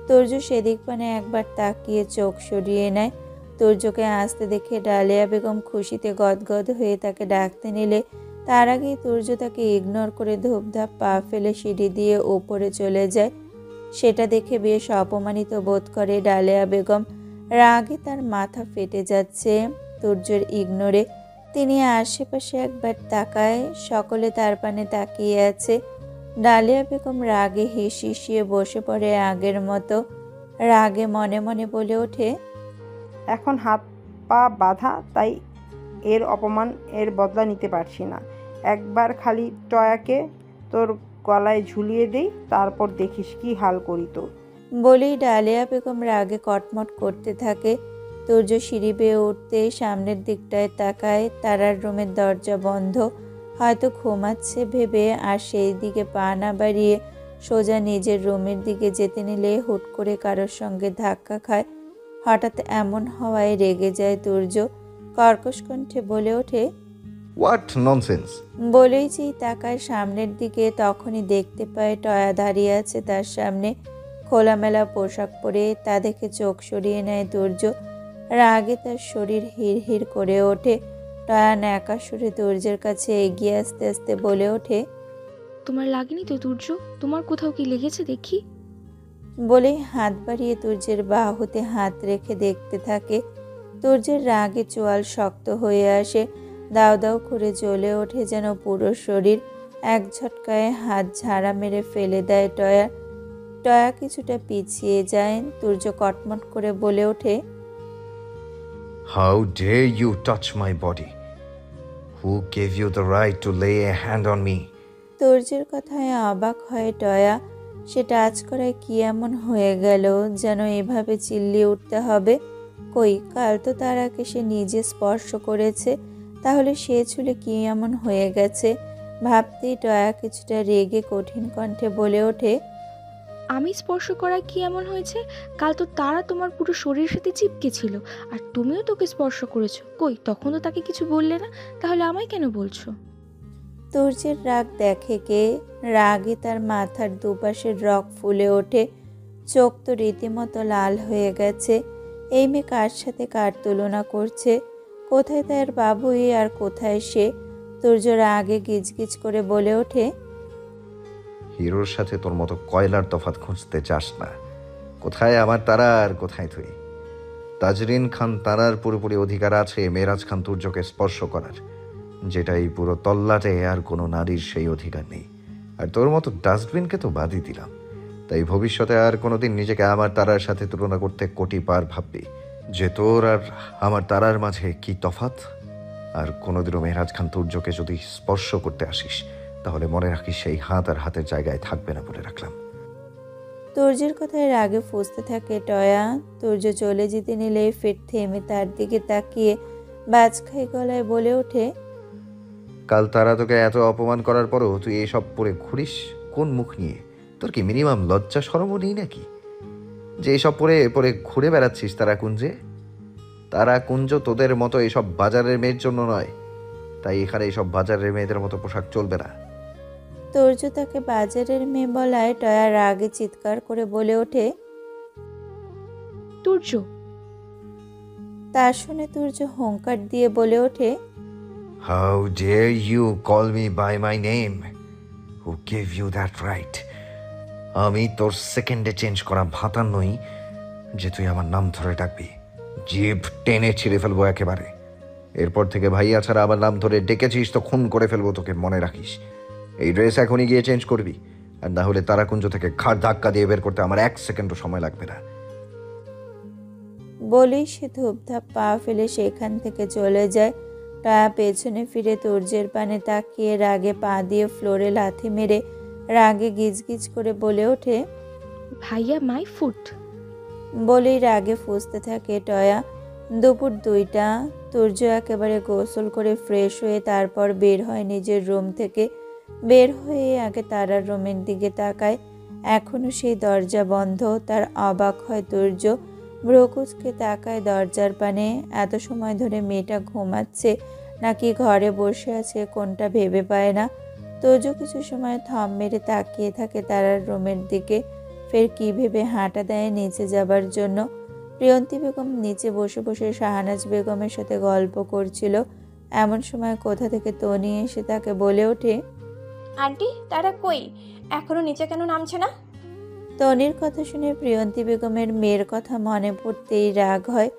তুর্য সেদিক পানে একবার তাকিয়ে চোখ সরিয়ে নেয়। তুর্যকে আসতে দেখে ডালিয়া বেগম খুশিতে গদগদ হয়ে তাকে ডাকতে নিলে তার আগেই তুর্য তাকে ইগনোর করে ধূপধাপ পা ফেলে সিঁড়ি দিয়ে ওপরে চলে যায়। সেটা দেখে বেশ অপমানিত বোধ করে ডালিয়া বেগম। রাগে তার মাথা ফেটে যাচ্ছে তুর্যের ইগনোরে। তিনি আশেপাশে একবার তাকায়, সকলে তার পানে তাকিয়ে আছে। ডালিয়া বেগম রাগে হিসিয়ে বসে পড়ে আগের মতো। রাগে মনে মনে বলে ওঠে, এখন হাত পা বাঁধা, তাই এর অপমান এর বদলা নিতে পারছি না। একবার খালি টয়াকে তোর গলায় ঝুলিয়ে দেই, তারপর দেখিস কি হাল করি তোর। বলেই ডালিয়া বেগম রাগে কটমট করতে থাকে। তুর্য সিঁড়ি বেয়ে উঠতেই সামনের দিকটায় তাকায়, তারার রুমের দরজা বন্ধ। হয়তো ঘুমাচ্ছে ভেবে আর সেই দিকে পা না বাড়িয়ে সোজা নিজের রুমের দিকে যেতে নিলে হুট করে কারোর সঙ্গে ধাক্কা খায়। হঠাৎ এমন হওয়ায় রেগে যায় তুর্য। কর্কশ কণ্ঠে বলে ওঠে, হোয়াট ননসেন্স। বলেই যেই তাকায় সামনের দিকে, তখনই দেখতে পায় টয়া দাঁড়িয়ে আছে তার সামনে, খোলামেলা পোশাক পরে। তা দেখে চোখ সরিয়ে নেয় তুর্য। রাগে তার শরীর হিড়হিড় করে ওঠে। টয়া ন্যাকা সুরে তুর্যের কাছে এগিয়ে আস্তে আস্তে বলে ওঠে, তোমার লাগেনি তো তুর্য? তোমার কোথাও কি লেগেছে দেখি? বলেই হাত বাড়িয়ে তুর্যের বাহুতে হাত রেখে দেখতে থাকে। তুর্যের রাগে চোয়াল শক্ত হয়ে আসে, দাউ দাউ করে জ্বলে ওঠে যেন পুরো শরীর। এক ঝটকায় হাত ঝাড়া মেরে ফেলে দেয় টয়া। টয়া কিছুটা পিছিয়ে যায়। তুর্য কটমট করে বলে ওঠে, How dare you touch my body? Who gave you the right to lay a hand on me? তুর্যের কথায় অবাক হয় টয়া। সেটা আজ করায় কি এমন হয়ে গেল যেন এভাবে চিল্লিয়ে উঠতে হবে? কই, কাল তো তারাকে সে নিজে স্পর্শ করেছে, তাহলে সে ছুলে কি এমন হয়ে গেছে ভাবতেই টয়া কিছুটা রেগে কঠিন কণ্ঠে বলে ওঠে, আমি স্পর্শ করা কি এমন হয়েছে? কাল তো তারা তোমার পুরো শরীরের সাথে চিপকে ছিল, আর তুমিও তোকে স্পর্শ করেছো। কই, তখন তো তাকে কিছু বললে না, তাহলে আমায় কেন বলছো? তুর্যের রাগ দেখে কে? রাগে তার মাথার দুপাশের রগ ফুলে ওঠে, চোখ তো রীতিমতো লাল হয়ে গেছে। এই মেয়ে কার সাথে কার তুলনা করছে? কোথায় তার বাবুই আর কোথায় সে? তুর্য রাগে গিজগিজ করে বলে ওঠে, হিরোর সাথে তোর মতো কয়লার তফাৎ খুঁজতে চাস না। কোথায় আমার তারা আর কোথায় তুই? তাজরিন খান তারার পুরোপুরি অধিকার আছে মেরাজ খান তুর্যকে স্পর্শ করার, যেটা এই পুরো তল্লাটে আর কোনো নারীর সেই অধিকার নেই। আর তোর মতো ডাস্টবিনকে তো বাদই দিলাম। তাই ভবিষ্যতে আর কোনোদিন নিজেকে আমার তারার সাথে তুলনা করতে কোটি পার ভাববি যে তোর আর আমার তারার মাঝে কি তফাৎ। আর কোনোদিনও মেহরাজ খান তুর্যকে যদি স্পর্শ করতে আসিস, তাহলে মনে রাখিস সেই হাত আর হাতের জায়গায় থাকবে না বলে রাখলাম। তুর্যের কথায় রাগে ফুঁসতে থাকে টয়া। তুর্য চলে যেতে নিলে ফের থেমে তার দিকে তাকিয়ে বাজখাই গলায় বলে ওঠে, কাল তারা তোকে এত অপমান করার পরও তুই এইসব পরে ঘুরিস কোন মুখ নিয়ে? তোর কি মিনিমাম লজ্জা শরমও নেই নাকি যে এইসব পরে পরে ঘুরে বেড়াচ্ছিস তারা কুঞ্জে? তারা কুঞ্জ তোদের মতো এইসব বাজারের মেয়ের জন্য নয়, তাই এখানে এইসব বাজারের মেয়েদের মতো পোশাক চলবে না। তুর্য তাকে বাজারের মেয়ে বলায় টয়া রাগে চিৎকার করে বলে ওঠে, তুর্য! তা শুনে তুর্য হুঙ্কার দিয়ে বলে ওঠে, How dare you call me by my name? Who gave you that right? আমি তোর সেকেন্ডে চেঞ্জ করা ভাতা নই যে তুই আমার নাম ধরে ডাকবি। জিভ টেনে ছিঁড়ে ফেলবো একেবারে। এরপর থেকে ভাইয়া ছাড়া আমার নাম ধরে ডেকেছিস তো খুন করে ফেলবো তোকে, মনে রাখিস। এই ড্রেস এখনই গিয়ে চেঞ্জ করবি, আর না হলে তারাকুঞ্জ থেকে ঘাড় ধাক্কা দিয়ে বের করতে আমার 1 সেকেন্ডও সময় লাগবে না। বলেই সে ধূপধাপ পা ফেলে সেখান থেকে চলে যায়। টয়া পেছনে ফিরে তুর্যের পানে তাকিয়ে রাগে পা দিয়ে ফ্লোরে লাথি মেরে রাগে গিজগিজ করে বলে ওঠে, ভাইয়া মাই ফুট! বলেই রাগে ফুঁসতে থাকে টয়া। দুপুর 2টা। তুর্য একেবারে গোসল করে ফ্রেশ হয়ে তারপর বের হয় নিজের রুম থেকে। বের হয়ে আগে তারার রুমের দিকে তাকায়, এখনো সেই দরজা বন্ধ। তার অবাক হয় তুর্য, ভ্রকুচকে তাকায় দরজার পানে। এত সময় ধরে মেয়েটা ঘুমাচ্ছে নাকি ঘরে বসে আছে কোনটা ভেবে পায় না। তুর্য কিছু সময় থম মেরে তাকিয়ে থাকে তারার রুমের দিকে, ফের কি ভেবে হাঁটা দেয় নিচে যাবার জন্য। প্রিয়ন্তী বেগম নিচে বসে বসে শাহানাজ বেগমের সাথে গল্প করছিল। এমন সময় কোথা থেকে তনি এসে তাকে বলে ওঠে, আন্টি তারা কই? এখনো নিচে কেন নামছে না? তনির কথা শুনে প্রিয়ন্তী বেগমের মেয়ের কথা মনে পড়তেই রাগ হয়,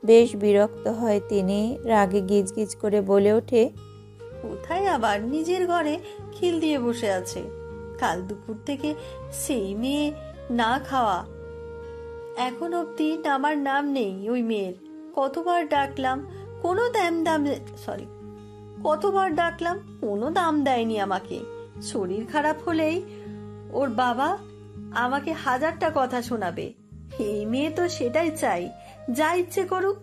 বেশ বিরক্ত হয় তিনি। রাগে গিজগিজ করে বলে ওঠে, কোথায় আবার নিজের ঘরে খিল দিয়ে বসে আছে। কাল দুপুর থেকে সেই মেয়ে না খাওয়া, এখন অব্দি আমার নাম নেই ওই মেয়ের। কতবার ডাকলাম কোনো কতবার ডাকলাম কোনো দাম দেয়নি আমাকে। শরীর খারাপ হলেই ওর বাবা আমাকে 1000টা কথা শোনাবে। এই মেয়ে তো সেটাই চাই, যা ইচ্ছে করুক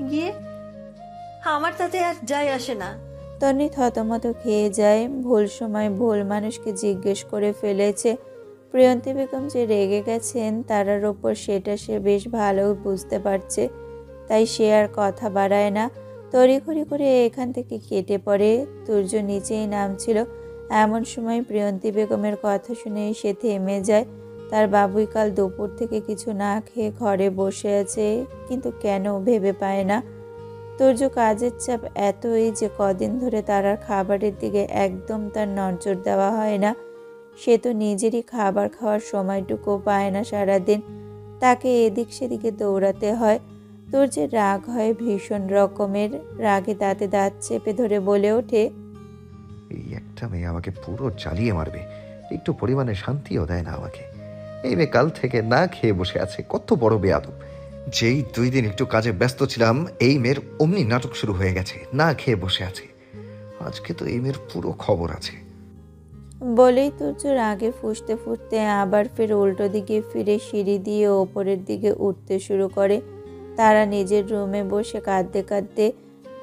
গিয়ে, আমার তাতে আর যায় আসে না। তনি থতমত খেয়ে যায়। ভুল সময় ভুল মানুষকে জিজ্ঞেস করে ফেলেছে। প্রিয়ন্তী বেগম যে রেগে গেছেন তারার ওপর সেটা সে বেশ ভালো বুঝতে পারছে, তাই সে আর কথা বাড়ায় না। তড়িঘড়ি করে এখান থেকে কেটে পড়ে। তুর্য নিচেই নামছিল, এমন সময় প্রিয়ন্তী বেগমের কথা শুনে সে থেমে যায়। তার বাবুই কাল দুপুর থেকে কিছু না খেয়ে ঘরে বসে আছে, কিন্তু কেন ভেবে পায় না। তুর্য কাজের চাপ এতই যে কদিন ধরে তারার খাবারের দিকে একদম তার নজর দেওয়া হয় না। সে তো নিজেরই খাবার খাওয়ার সময়টুকু পায় না সারাদিন, তাকে এদিক সেদিকে দৌড়াতে হয়। তুর্যের রাগ হয় ভীষণ রকমের। রাগে দাঁতে দাঁত চেপে ধরে বলে ওঠে, এই একটা মেয়ে আমাকে পুরো জ্বালিয়ে মারবে, একটু পরিমাণে শান্তিও দেয় না আমাকে। এই মেয়ে কাল থেকে না খেয়ে বসে আছে, কত বড় বেয়াদব। যেই 2 দিন একটু কাজে ব্যস্ত ছিলাম, এই মেয়ের অমনি নাটক শুরু হয়ে গেছে, না খেয়ে বসে আছে। আজকে তো এই মেয়ের পুরো খবর আছে। বলেই তুর্য রাগে ফুঁসতে ফুঁসতে আবার ফের উল্টো দিকে ফিরে সিঁড়ি দিয়ে ওপরের দিকে উঠতে শুরু করে। তারা নিজের রুমে বসে কাঁদতে কাঁদতে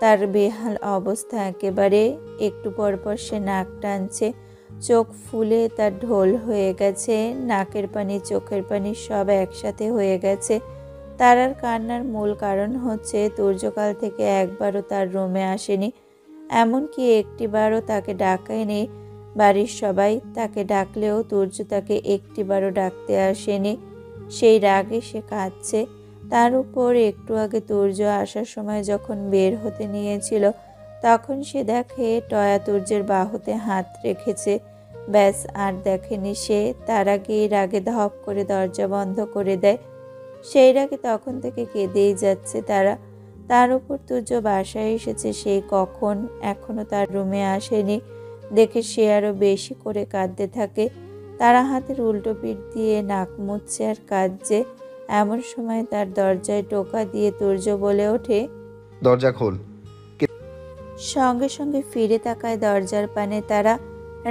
তার বেহাল অবস্থা একেবারে। একটু পরপর সে নাক টানছে, চোখ ফুলে তার ঢোল হয়ে গেছে, নাকের পানি চোখের পানি সব একসাথে হয়ে গেছে। তারার কান্নার মূল কারণ হচ্ছে তুর্যকাল থেকে একবারও তার রুমে আসেনি, এমনকি একটিবারও তাকে ডাকেনি। বাড়ির সবাই তাকে ডাকলেও তুর্য তাকে একটিবারও ডাকতে আসেনি। সেই রাগে সে কাঁদছে। তার উপর একটু আগে তুর্য আসার সময় যখন বের হতে নিয়েছিল, তখন সে দেখে টয়া তুর্যের বাহুতে হাত রেখেছে। ব্যাস, আর দেখেনি সে। তার আগেই রাগে ধপ করে দরজা বন্ধ করে দেয়। সেই রাগে তখন থেকে কেঁদেই যাচ্ছে তারা। তার উপর তুর্য বাসায় এসেছে সেই কখন, এখনো তার রুমে আসেনি দেখে সে আরো বেশি করে কাঁদতে থাকে। তারা হাতের উল্টো পিঠ দিয়ে নাক মুছছে আর কাঁদছে। এমন সময় তার দরজায় টোকা দিয়ে তুর্য বলে ওঠে, দরজা খোল। সঙ্গে সঙ্গে ফিরে তাকায় দরজার পানে তারা।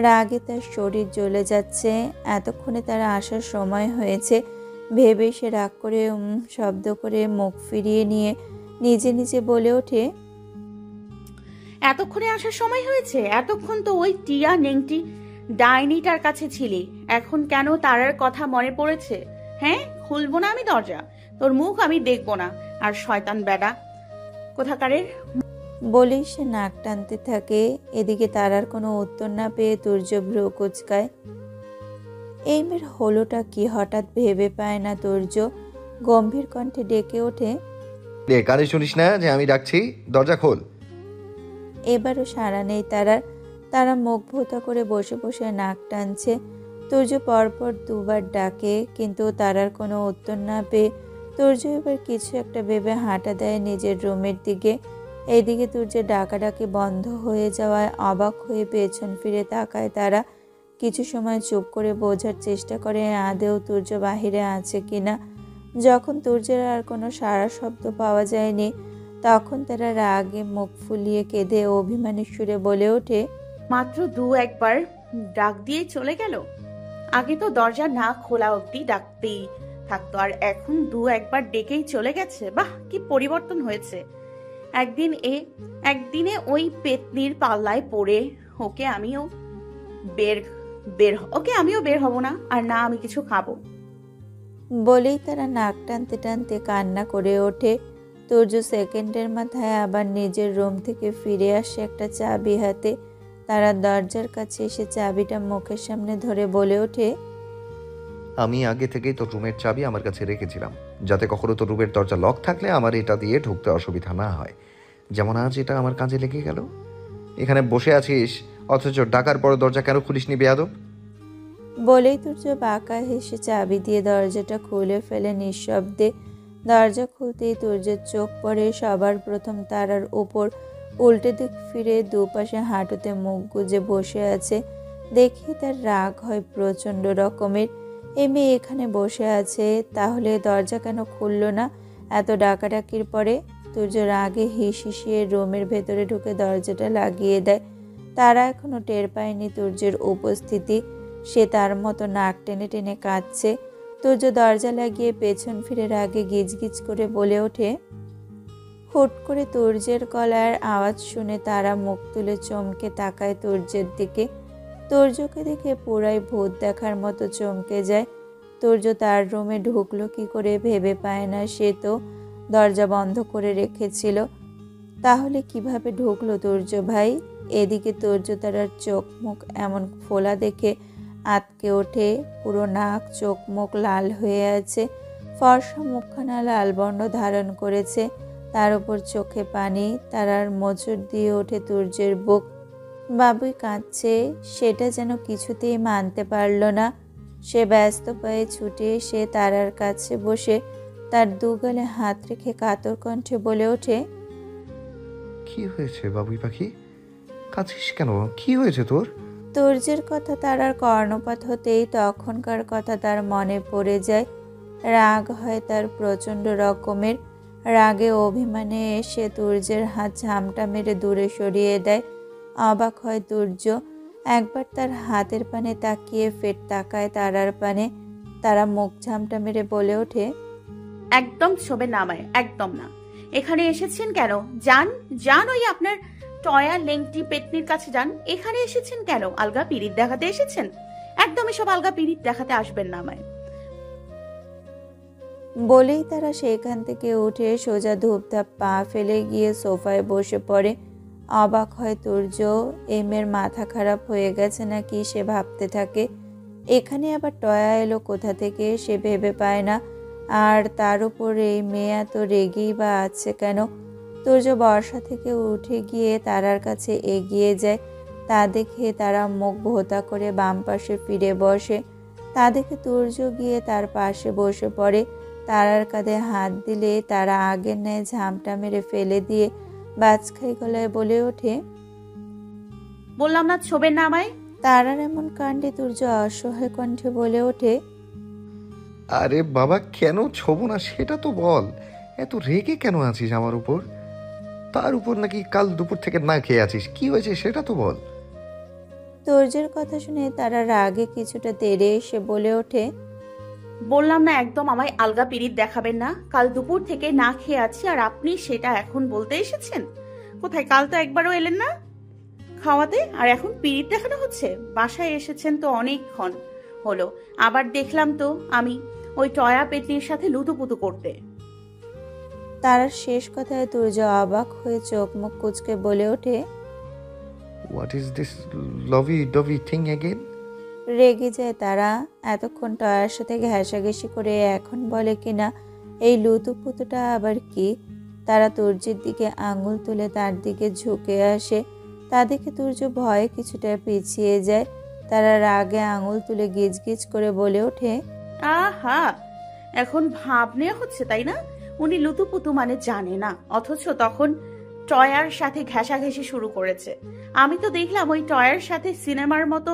রাগে তার শরীর জ্বলে যাচ্ছে। এতক্ষণে তারা আসার সময় হয়েছে ভেবে সে রাগ করে শব্দ করে মুখ ফিরিয়ে নিয়ে নিজে নিজে বলে ওঠে, এতক্ষণে আসার সময় হয়েছে? এতক্ষণ তো ওই টিয়া নেংটি ডাইনিটার কাছে ছিলি, এখন কেন তারার কথা মনে পড়েছে? হ্যাঁ, খুলবো না আমি দরজা, তোর মুখ আমি দেখবো না। আর শয়তান বেডা কোথাকারের। বলেই সে নাক টানতে থাকে। এদিকে তারার কোনো উত্তর না পেয়ে তুর্য ভ্রু কুচকায়। এই মেয়ের হলোটা কি হঠাৎ ভেবে পায় না তুর্য। গম্ভীর কণ্ঠে ডেকে ওঠে, কানে শুনিস না যে আমি ডাকছি? দরজা খোল। এবারও সাড়া নেই তারার। তারা মুখ ভোতা করে বসে বসে নাক টানছে। তুর্য পরপর দুবার ডাকে, কিন্তু তারার কোনো উত্তর না পেয়ে তুর্য এবার কিছু একটা ভেবে হাঁটা দেয় নিজের রুমের দিকে। এইদিকে তুর্যের ডাকাডাকি বন্ধ হয়ে যাওয়ায় অবাক হয়ে পেছন ফিরে তাকায় তারা। কিছু সময় চুপ করে বোঝার চেষ্টা করে আদেও তুর্য বাহিরে আছে কিনা। যখন তুর্যের আর কোনো সাড়া শব্দ পাওয়া যায়নি, তখন তারা রাগে মুখ ফুলিয়ে কেঁদে অভিমানী সুরে বলে ওঠে, মাত্র দু একবার ডাক দিয়ে চলে গেল। আগে তো দরজা না খোলা অবধি ডাকতেই থাকতো, আর এখন দু একবার ডেকেই চলে গেছে। বাহ, কি পরিবর্তন হয়েছে! একদিনে ওই পেতনির পাল্লায় পড়ে ওকে আমিও বের হব না, আর না আমি কিছু খাবো। বলেই তারা নাক টানতে টানতে কান্না করে ওঠে। তুর্য সেকেন্ডের মাথায় আবার নিজের রুম থেকে ফিরে আসে একটা চাবি হাতে। তারা দরজার কাছে এসে চাবিটা মুখের সামনে ধরে বলে ওঠে, আমি আগে থেকেই তোর রুমের চাবি আমার কাছে রেখেছিলাম, যাতে কখনো তোর রুমের দরজা লক থাকলে আমার এটা দিয়ে ঢুকতে অসুবিধা না হয়। যেমন আজ এটা আমার কাজে লেগে গেল। এখানে বসে আছিস অথচ ডাকার পর দরজা কেন খুলিসনি বেয়াদব? বলেই তুর্য বাঁকা হেসে চাবি দিয়ে দরজাটা খুলে ফেলে নিঃশব্দে। দরজা খুলতেই তুর্যের চোখ পড়ে সবার প্রথম তারার উপর। উল্টে দিক ফিরে দুপাশে হাঁটুতে মুখ গুজে বসে আছে দেখে তার রাগ হয় প্রচণ্ড রকমের। এই মেয়ে এখানে বসে আছে, তাহলে দরজা কেন খুলল না এত ডাকাডাকির পরে? তুর্য রাগে হিসিয়ে রুমের ভেতরে ঢুকে দরজাটা লাগিয়ে দেয়। তারা এখনো টের পায়নি তুর্যের উপস্থিতি। সে তার মতো নাক টেনে টেনে কাঁদছে। তুর্য দরজা লাগিয়ে পেছন ফিরে রাগে গিজগিজ করে বলে ওঠে। হুট করে তুর্যের গলার আওয়াজ শুনে তারা মুখ তুলে চমকে তাকায় তুর্যের দিকে। তুর্যকে দেখে পুরাই ভূত দেখার মতো চমকে যায়। তুর্য তার রুমে ঢুকলো কি করে ভেবে পায় না। সে তো দরজা বন্ধ করে রেখেছিল, তাহলে কিভাবে ঢুকলো তুর্য ভাই? এদিকে তুর্য তার চোখ মুখ এমন ফোলা দেখে আতকে ওঠে। পুরো নাক চোখ মুখ লাল হয়ে আছে, ফর্সা মুখখানা লাল বর্ণ ধারণ করেছে, তার উপর চোখে পানি। তারার মোচড় দিয়ে ওঠে তুর্যের বুক। বাবুই কাঁদছে, সেটা যেন কিছুতেই মানতে পারল না। সে ব্যস্ত পায়ে ছুটে এসে তারার কাছে বসে তার দুগালে হাত রেখে কাতর কণ্ঠে বলে ওঠে, কি হয়েছে বাবুই পাখি? কাঁদছিস কেন? কি হয়েছে তোর? তুর্যের কথা তারার কর্ণপাত হতেই তখনকার কথা তার মনে পড়ে যায়। রাগ হয় তার প্রচণ্ড রকমের। রাগে অভিমানে এসে তুর্যের হাত ঝামটা মেরে দূরে সরিয়ে দেয়। অবাক হয় তুর্য। একবার তার হাতের পানে তাকিয়ে ফের তাকায় তারার পানে। তারা মুখ ঝামটা মেরে বলে ওঠে, একদম শোবে না আমায়, একদম না। এখানে এসেছেন কেন? যান যান, ওই আপনার টয়া লেংটি পেতনির কাছে যান। এখানে এসেছেন কেন? আলগা পিরিত দেখাতে এসেছেন? একদম এসব আলগা পিরিত দেখাতে আসবেন না আমায়। বলেই তারা সেখান থেকে উঠে সোজা ধূপধাপ পা ফেলে গিয়ে সোফায় বসে পড়ে। অবাক হয় তুর্য। এমের মাথা খারাপ হয়ে গেছে নাকি সে ভাবতে থাকে। এখানে আবার টয়া এলো কোথা থেকে সে ভেবে পায় না। আর তার উপর এই মেয়ে এত রেগেই বা আছে কেন? তুর্য বর্ষা থেকে উঠে গিয়ে তারার কাছে এগিয়ে যায়। তা দেখে তারা মুখ ভোতা করে বাম পাশে ফিরে বসে। তা দেখে তুর্য গিয়ে তার পাশে বসে পড়ে। তারার কাঁধে হাত দিলে তারা আগের ন্যায় ঝামটা মেরে ফেলে দিয়ে বাজখাই গলায় বলে ওঠে, বললাম না ছোবেন না আমায়। তারার এমন কাণ্ডে তুর্য অসহায় কণ্ঠে বলে ওঠে, আরে বাবা, কেন ছোবো না সেটা তো বল। এত রেগে কেন আছিস আমার উপর? তার উপর নাকি কাল দুপুর থেকে না খেয়ে আছিস, কি হয়েছে সেটা তো বল। তুর্যের কথা শুনে তারা রাগে কিছুটা তেড়ে এসে বলে ওঠে, বললাম না একদম আমায় আলগা পিরিত দেখাবেন না। কাল দুপুর থেকে না খেয়ে আছি আর আপনি সেটা এখন বলতে এসেছেন? কোথায়? কাল তো একবারও এলেন না খাওয়াতে, আর এখন পিরিত দেখানো হচ্ছে? বাসায় এসেছেন তো অনেকক্ষণ হলো, আবার দেখলাম তো আমি ওই টয়া পেতনির সাথে লুতুপুতু করতে। তারার শেষ কথায় তুর্য অবাক হয়ে চোখ মুখ কুচকে বলে ওঠে, what is this lovey dovey thing again? রেগে যায় তারা। এতক্ষণ টয়ার সাথে ঘেঁষাঘেঁষি করে এখন বলে কিনা এই লুতুপুতুটা আবার কি? তারা তুর্যের দিকে আঙুল তুলে তার দিকে ঝুঁকে আসে। তা দেখে তুর্য ভয়ে কিছুটা পিছিয়ে যায়। তারা রাগে আঙুল তুলে গিজ গিজ করে বলে ওঠে, আহা, এখন ভাব নেওয়া হচ্ছে তাই না? উনি লুতুপুতু মানে জানে না, অথচ তখন টয়ার সাথে ঘেঁষাঘেঁষি শুরু করেছে। আমি তো দেখলাম ওই টয়ার সাথে সিনেমার মতো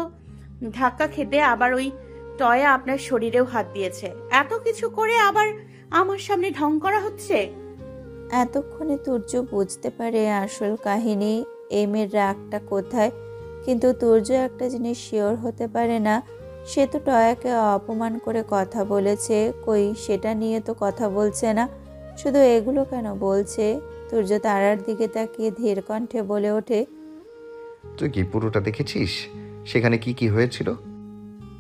ধাক্কা খেতে, আবার ওই টয়া আপনার শরীরেও হাত দিয়েছে। এত কিছু করে আবার আমার সামনে ঢং করা হচ্ছে। এতক্ষণে তুর্য বুঝতে পারে আসল কাহিনী, এমের রাগটা কোথায়। কিন্তু তুর্য একটা জিনিস শিওর হতে পারে না, সে তো টয়াকে অপমান করে কথা বলেছে, কই সেটা নিয়ে তো কথা বলছে না। শুধু এগুলো কেন বলছে? তুর্য তারার দিকে তাকিয়ে ধীর কণ্ঠে বলে ওঠে, তুই কি পুরোটা দেখেছিস? সেখানে কি কি হয়েছিল?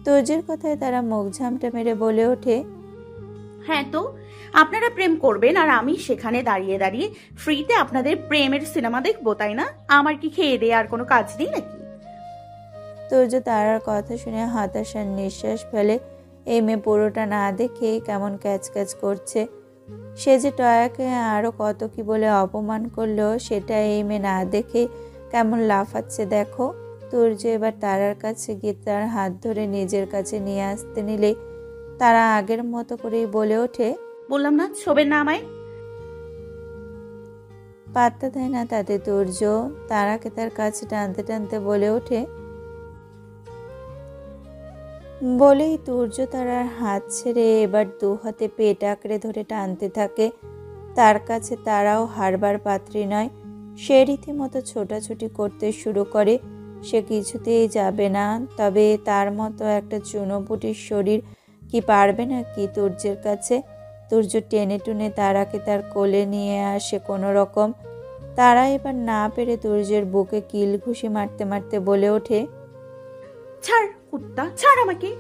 তুর্যের কথায় তারা মুখ ঝামটা মেরে বলে ওঠে, হ্যাঁ তো, আপনারা প্রেম করবেন আর আমি সেখানে দাঁড়িয়ে দাঁড়িয়ে ফ্রিতে আপনাদের প্রেমের সিনেমা দেখবো তাই না? আমার কি খেয়ে দিয়ে আর কোনো কাজ নেই নাকি? তুর্য তারার কথা শুনে হতাশার নিঃশ্বাস ফেলে। এই মেয়ে পুরোটা না দেখে কেমন ক্যাচ ক্যাচ করছে। সে যে টয়াকে আরো কত কি বলে অপমান করলো সেটা এই মেয়ে না দেখে কেমন লাফাচ্ছে দেখো। তুর্য এবার তারার কাছে গিয়ে তার হাত ধরে নিজের কাছে নিয়ে আসতে নিলে তারা আগের মতো করেই বলে ওঠে, বললাম না ছোবেন না আমায়। পাত্তা দেয় না তাতে তুর্য। তারাকে তার কাছে টানতে টানতে বলে ওঠে, বলেই তুর্য তারার হাত ছেড়ে এবার দু হাতে পেট আঁকড়ে ধরে টানতে থাকে। তার কাছে তারাও হারবার পাত্রী নয়। সে রীতিমতো ছোটাছুটি করতে শুরু করে। সে কিছুতেই যাবে না। তবে তার মতো একটা চুনোপুটির শরীর কি পারবে না কি তুর্যের কাছে? তুর্য টেনে টুনে তারাকে তার কোলে নিয়ে আসে কোনো রকম। তারা এবার না পেরে তুর্যের বুকে কিল ঘুষি মারতে মারতে বলে ওঠে, ছাড় কুত্তা, ছাড় আমাকে।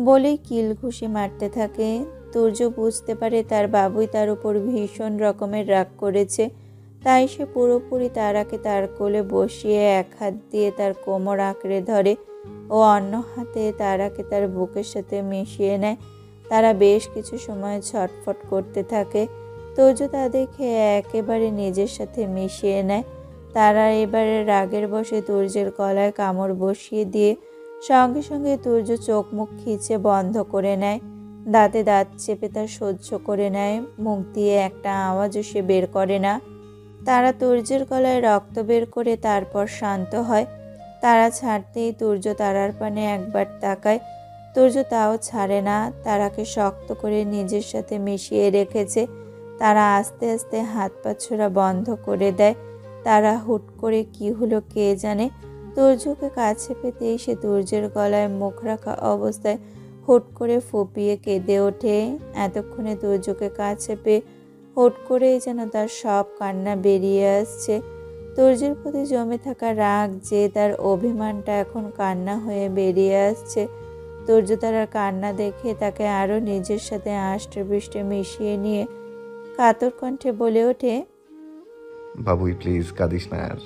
বলেই কিল ঘুষি মারতে থাকে। তুর্য বুঝতে পারে তার বাবুই তার উপর ভীষণ রকমের রাগ করেছে। তাই সে পুরোপুরি তারাকে তার কোলে বসিয়ে এক হাত দিয়ে তার কোমর আঁকড়ে ধরে ও অন্য হাতে তারাকে তার বুকের সাথে মিশিয়ে নেয়। তারা বেশ কিছু সময় ছটফট করতে থাকে। তুর্য তা দেখে একেবারে নিজের সাথে মিশিয়ে নেয়। তারা এবারে রাগের বশে তুর্যের গলায় কামড় বসিয়ে দিয়ে সঙ্গে সঙ্গে তুর্য চোখ মুখ খিচে বন্ধ করে নেয়। দাঁতে দাঁত চেপে তা সহ্য করে নেয়। মুখ দিয়ে একটা আওয়াজও সে বের করে না। তারা তুর্যের গলায় রক্ত বের করে তারপর শান্ত হয়। তারা ছাড়তেই তুর্য তারার পানে একবার তাকায়। তুর্য তাও ছাড়ে না। তারাকে শক্ত করে নিজের সাথে মিশিয়ে রেখেছে। তারা আস্তে আস্তে হাত পা ছোড়া বন্ধ করে দেয়। তারা হুট করে কি হলো কে জানে, তুর্যকে কাছে পেতেই সে তুর্যের গলায় মুখ রাখা অবস্থায় হুট করে ফুপিয়ে কেঁদে ওঠে। এতক্ষণে তুর্যকে কাছে পেয়ে হুট করেই যেন তার সব কান্না বেরিয়ে আসছে। তুর্যের প্রতি জমে থাকা রাগ, যে তার অভিমানটা এখন কান্না হয়ে বেরিয়ে আসছে। তুর্য তার কান্না দেখে তাকে আরো নিজের সাথে আষ্টে পৃষ্ঠে মিশিয়ে নিয়ে কাতর কণ্ঠে বলে ওঠে, বাবুই প্লিজ কাঁদিস না আর।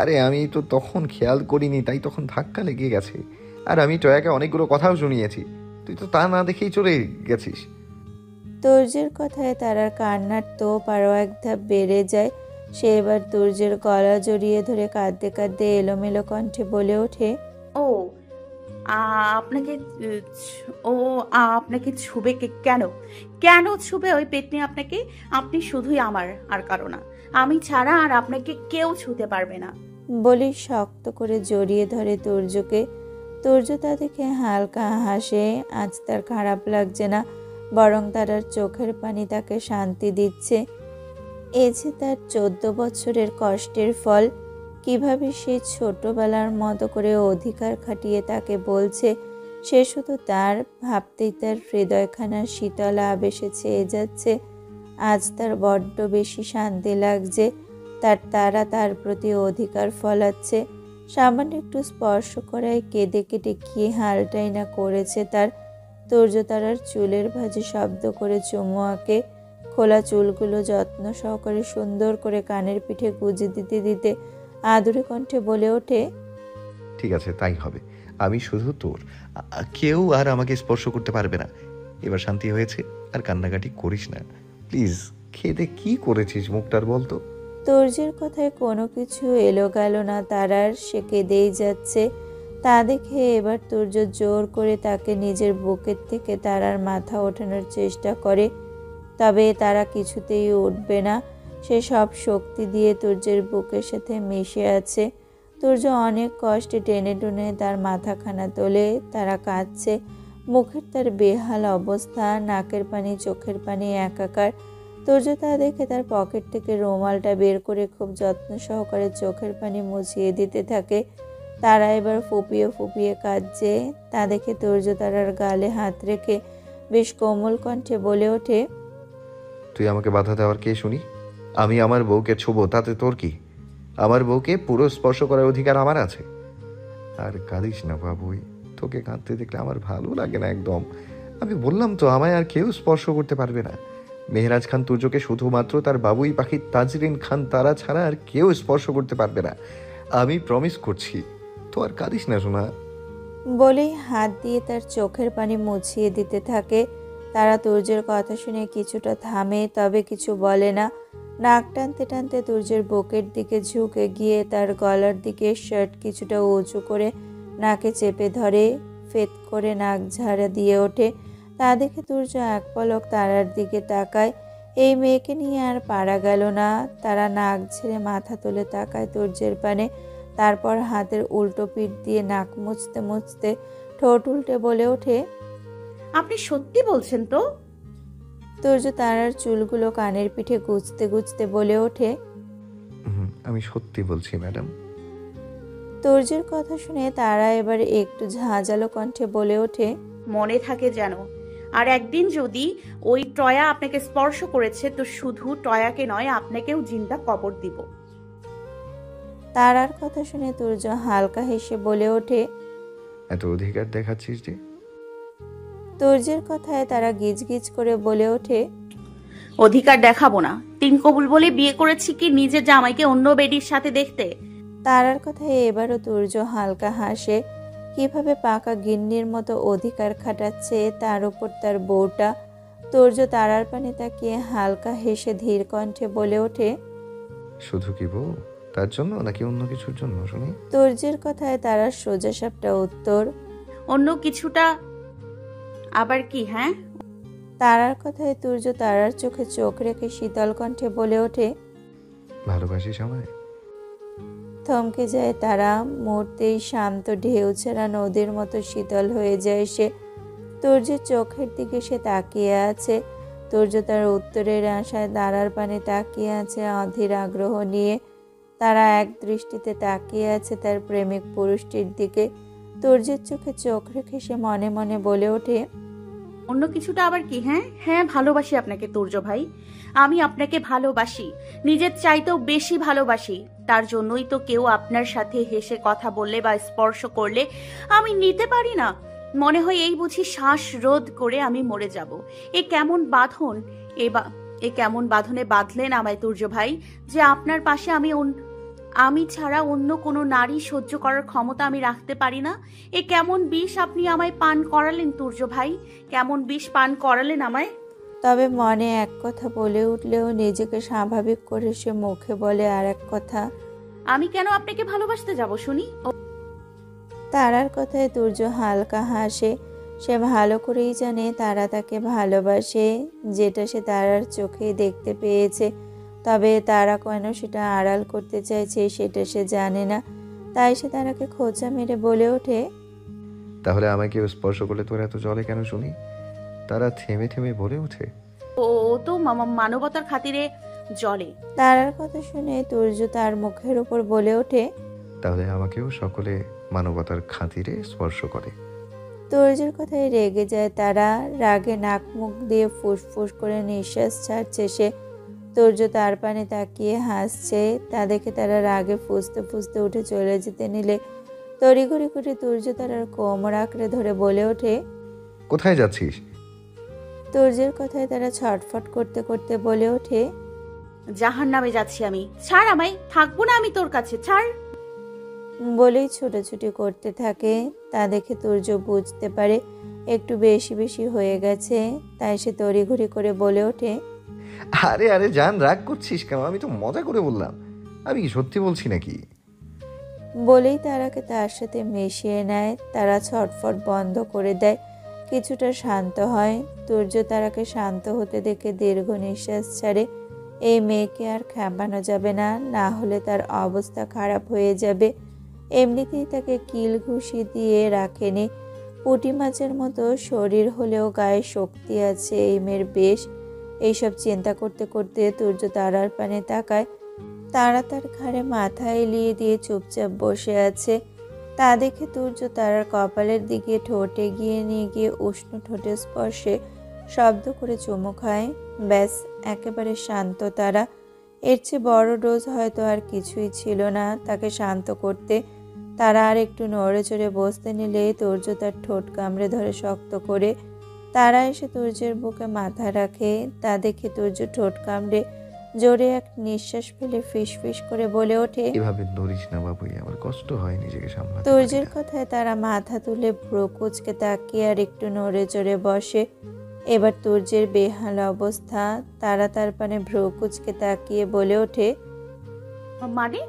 আরে আমি তো তখন খেয়াল করিনি, তাই তখন ধাক্কা লেগে গেছে। আর আমি টয়াকে অনেকগুলো কথাও শুনিয়েছি, তুই তো তা না দেখেই চলে গেছিস। তুর্যের কথায় তারার কান্নার তোপ আরও এক ধাপ বেড়ে যায়। সে এবার তুর্যের গলা জড়িয়ে ধরে কাঁদতে কাঁদতে এলোমেলো কণ্ঠে বলে ওঠে, ও আপনাকে ও আপনাকে ছুবে কেন? কেন ছুবে ওই পেতনি আপনাকে? আপনি শুধুই আমার, আর কারো না। আমি ছাড়া আর আপনাকে কেউ ছুতে পারবে না বলে শক্ত করে জড়িয়ে ধরে তুর্যকে। তুর্য তা দেখে হালকা হাসে। আজ তার খারাপ লাগছে না, বরং তার চোখের পানি তাকে শান্তি দিচ্ছে। এ যে তার 14 বছরের কষ্টের ফল। কিভাবে সে ছোটবেলার মতো করে অধিকার খাটিয়ে তাকে বলছে, সে শুধু তার ভাবতেই তার হৃদয়খানা শীতল আবেশে ছেয়ে যাচ্ছে। আজ তার বড্ড বেশি শান্তি লাগছে। তারা তার প্রতি অধিকার ফলাচ্ছে। সামান্য একটু স্পর্শ করায় কেঁদে কেটে কি হালটাই না করেছে তার। তুর্য তারার চুলের ভাঁজে শব্দ করে চুমু আঁকে। খোলা চুলগুলো যত্ন সহকারে সুন্দর করে কানের পিঠে গুজে দিতে দিতে আদুরে কণ্ঠে বলে ওঠে, ঠিক আছে, তাই হবে। আমি শুধু তোর, কেউ আর আমাকে স্পর্শ করতে পারবে না। এবার শান্তি হয়েছে, আর কান্নাকাটি করিস না প্লিজ। খেতে কি করেছিস মুখটার বলতো? তুর্যের কথায় কোনো কিছু এলো গেল না তারার। সে কেঁদেই যাচ্ছে। তা দেখে এবার তুর্য জোর করে তাকে নিজের বুকের থেকে তারার মাথা ওঠানোর চেষ্টা করে, তবে তারা কিছুতেই উঠবে না। সে সব শক্তি দিয়ে তুর্যের বুকের সাথে মিশে আছে। তুর্য অনেক কষ্টে টেনে টুনে তার মাথাখানা তোলে। তারা কাঁদছে। মুখের তার বেহাল অবস্থা, নাকের পানি চোখের পানি একাকার। তুর্য তা দেখে তার পকেট থেকে রুমালটা বের করে খুব যত্ন সহকারে চোখের পানি মুছিয়ে দিতে থাকে। তারা এবার ফুপিয়ে ফুপিয়ে কাঁদছে। তা দেখে তুর্য তারার গালে হাত রেখে বেশ কোমল কণ্ঠে বলে ওঠে, তুই আমাকে বাধা দেওয়ার কে শুনি? আমি আমার বউকে ছোবো, তাতে তোর কি? আমার বউকে পুরো স্পর্শ করার অধিকার আমার আছে। আর কাঁদিস না বাবুই, তোকে কাঁদতে দেখলে আমার ভালো লাগে না একদম। আমি বললাম তো, আমায় আর কেউ স্পর্শ করতে পারবে না। মেহরাজ খান তুর্যকে শুধুমাত্র তার বাবুই পাখি তাজরিন খান তারা ছাড়া আর কেউ স্পর্শ করতে পারবে না। আমি প্রমিস করছি। তো আর কাঁদিস না শোনা। বলেই হাত দিয়ে তার চোখের পানি মুছিয়ে দিতে থাকে। তারা তুর্যের কথা শুনে কিছুটা থামে, তবে কিছু বলে না। নাক টানতে টানতে তুর্যের বুকের দিকে ঝুঁকে গিয়ে তার গলার দিকে শার্ট কিছুটা উঁচু করে নাকে চেপে ধরে। ফেত করে নাক ঝাড়া দিয়ে ওঠে। তা দেখে তুর্য এক পলক তারার দিকে তাকায়। এই মেয়েকে নিয়ে আর পারা গেল না। তারা নাক ঝেড়ে মাথা তুলে তাকায় তুর্যের পানে। তারপর হাতের উল্টো পিঠ দিয়ে নাক মুছতে মুছতে ঠোঁট উল্টে বলে ওঠে, আপনি সত্যি বলছেন তো? তুর্য তারার চুলগুলো কানের পিঠে গুজতে গুজতে বলে ওঠে, আমি সত্যি বলছি ম্যাডাম। তুর্যের কথা শুনে তারা এবার একটু ঝাঁঝালো কণ্ঠে বলে ওঠে, মনে থাকে যেন। আর একদিন যদি ওই টয়া আপনাকে স্পর্শ করেছে, তো শুধু টয়াকে নয়, আপনাকেও জিন্দা কবর দিব। তারার কথা শুনে তুর্য হালকা হেসে বলে ওঠে, এত অধিকার দেখাচ্ছিস যে? তুর্যের কথায় তারা গিজগিজ করে বলে ওঠে, অধিকার দেখাবো না। তিন কবুল বলে বিয়ে করেছি কি নিজের জামাইকে অন্য বেডির সাথে দেখতে? তারার কথায় এবারও তুর্য হালকা হাসে। কিভাবে পাকা গিন্নির মতো অধিকার খাটাচ্ছে তার উপর তার বউটা। তুর্য তারার পানে তাকিয়ে হালকা হেসে ধীর কণ্ঠে বলে ওঠে, শুধু কি বউ, তার জন্য নাকি অন্য কিছুর জন্য শুনি? তুর্যের কথায় তারা সোজা সাপটা উত্তর, অন্য কিছুটা আবার কি? হ্যাঁ। তারার কথায় তুর্য তারার চোখে চোখ রেখে শীতল কণ্ঠে বলে ওঠে, ভালোবাসিস আমায়? থমকে যায় তারা। মুহূর্তেই শান্ত ঢেউ ছাড়া নদীর মতো শীতল হয়ে যায় সে। তুর্যের চোখের দিকে সে তাকিয়ে আছে। তুর্য তার উত্তরের আশায় তারার পানে তাকিয়ে আছে অধীর আগ্রহ নিয়ে। তারা এক দৃষ্টিতে তাকিয়ে আছে তার প্রেমিক পুরুষটির দিকে। তুর্যের চোখে চোখ রেখে সে মনে মনে বলে ওঠে, অন্য কিছুটা আবার কি? হ্যাঁ হ্যাঁ, ভালোবাসি আপনাকে তুর্য ভাই, আমি আপনাকে ভালোবাসি, নিজের চাইতেও বেশি ভালোবাসি। তার জন্যই তো কেউ আপনার সাথে হেসে কথা বললে বা স্পর্শ করলে আমি নিতে পারি না। মনে হয় এই বুঝি শ্বাস রোধ করে আমি মরে যাব। এ কেমন বাঁধন, এ কেমন বাঁধনে বাঁধলেন আমায় তুর্য ভাই, যে আপনার পাশে আমি ছাড়া অন্য কোনো নারী সহ্য করার ক্ষমতা আমি রাখতে পারি না। এ কেমন বিষ আপনি আমায় পান করালেন তুর্য ভাই, কেমন বিষ পান করালেন আমায়। তবে মনে এক কথা বলে উঠলেও নিজেকে স্বাভাবিক করে সে মুখে বলে আর এক কথা। আমি কেন আপনাকে ভালোবাসতে যাব শুনি? তারার কথায় তুর্য হালকা হাসে। সে ভালো করেই জানে তারা তাকে ভালোবাসে, যেটা সে তারার চোখেই দেখতে পেয়েছে। তবে তারা কেন সেটা আড়াল করতে চাইছে সেটা সে জানে না। তাই সে তারাকে খোঁচা মেরে বলে ওঠে, তাহলে আমাকে স্পর্শ করলে তোর এত জলে কেন শুনি? তারা থেমে থেমে বলে ওঠে, ও তো মানবতার খাতিরে জলে। তারার কথা শুনে তুর্য তার মুখের উপর বলে ওঠে, তাহলে আমাকেও সকলে মানবতার খাতিরে স্পর্শ করে। তুর্যের কথায় রেগে যায় তারা। রাগে নাক মুখ দিয়ে ফুসফুস করে নিঃশ্বাস ছাড়ছে সে। তুর্য তার পানে তাকিয়ে হাসছে। তা দেখে তারা রাগে ফুসতে ফুসতে উঠে চলে যেতে নিলে তড়িঘড়ি করে তুর্য তারার কোমর আঁকড়ে ধরে বলে ওঠে, কোথায় যাচ্ছিস? তুর্যের কথায় তারা ছটফট করতে করতে বলে ওঠে, জাহান্নামে যাচ্ছি আমি, ছাড় আমায়, থাকবো না আমি তোর কাছে, ছাড়। বলেই ছোটাছুটি করতে থাকে। তা দেখে তুর্য বুঝতে পারে একটু বেশি বেশি হয়ে গেছে। তাই সে তড়িঘড়ি করে বলে ওঠে, আরে আরে জান, রাগ করছিস কেন? আমি তো মজা করে বললাম, আমি কি সত্যি বলছি নাকি? বলেই তারাকে তার সাথে মিশিয়ে নেয়। তারা ছটফট বন্ধ করে দেয়, কিছুটা শান্ত হয়। তুর্য তারাকে শান্ত হতে দেখে দীর্ঘ নিঃশ্বাস ছাড়ে। এই মেয়েকে আর খেপানো যাবে না, না হলে তার অবস্থা খারাপ হয়ে যাবে। এমনিতেই তাকে কিল ঘুষি দিয়ে রাখেনি। পুঁটি মাছের মতো শরীর হলেও গায়ে শক্তি আছে এই মেয়ের বেশ। এইসব চিন্তা করতে করতে তুর্য তারার পানে তাকায়। তারা তার ঘাড়ে মাথা এলিয়ে দিয়ে চুপচাপ বসে আছে। তা দেখে তুর্য তারার কপালের দিকে ঠোঁট এগিয়ে নিয়ে গিয়ে উষ্ণ ঠোঁটের স্পর্শে শব্দ করে চুমু খায়। ব্যাস, একেবারে শান্ত তারা। এর চেয়ে বড় ডোজ হয়তো আর কিছুই ছিল না তাকে শান্ত করতে। তারা আর একটু নড়ে চড়ে বসতে নিলে তুর্য তার ঠোঁট কামড়ে ধরে শক্ত করে। তারা এসে তুর্যের বুকে মাথা রাখে। তা দেখে তুর্য ঠোঁট কামড়ে জোরে এক নিঃশ্বাস ফেলে ফিস ফিস করে বলে ওঠে, এভাবে নড়িস না বাবুই, আমার কষ্ট হয় নিজেকে সামলাতে। তুর্যের কথায় তারা মাথা তুলে ভ্রু কুঁচকে তাকিয়ে আর একটু নড়ে চড়ে বসে। এবার তুর্যের বেহাল অবস্থা। তারা তার পানে ভ্রু কুঁচকে তাকিয়ে বলে ওঠে, মানে?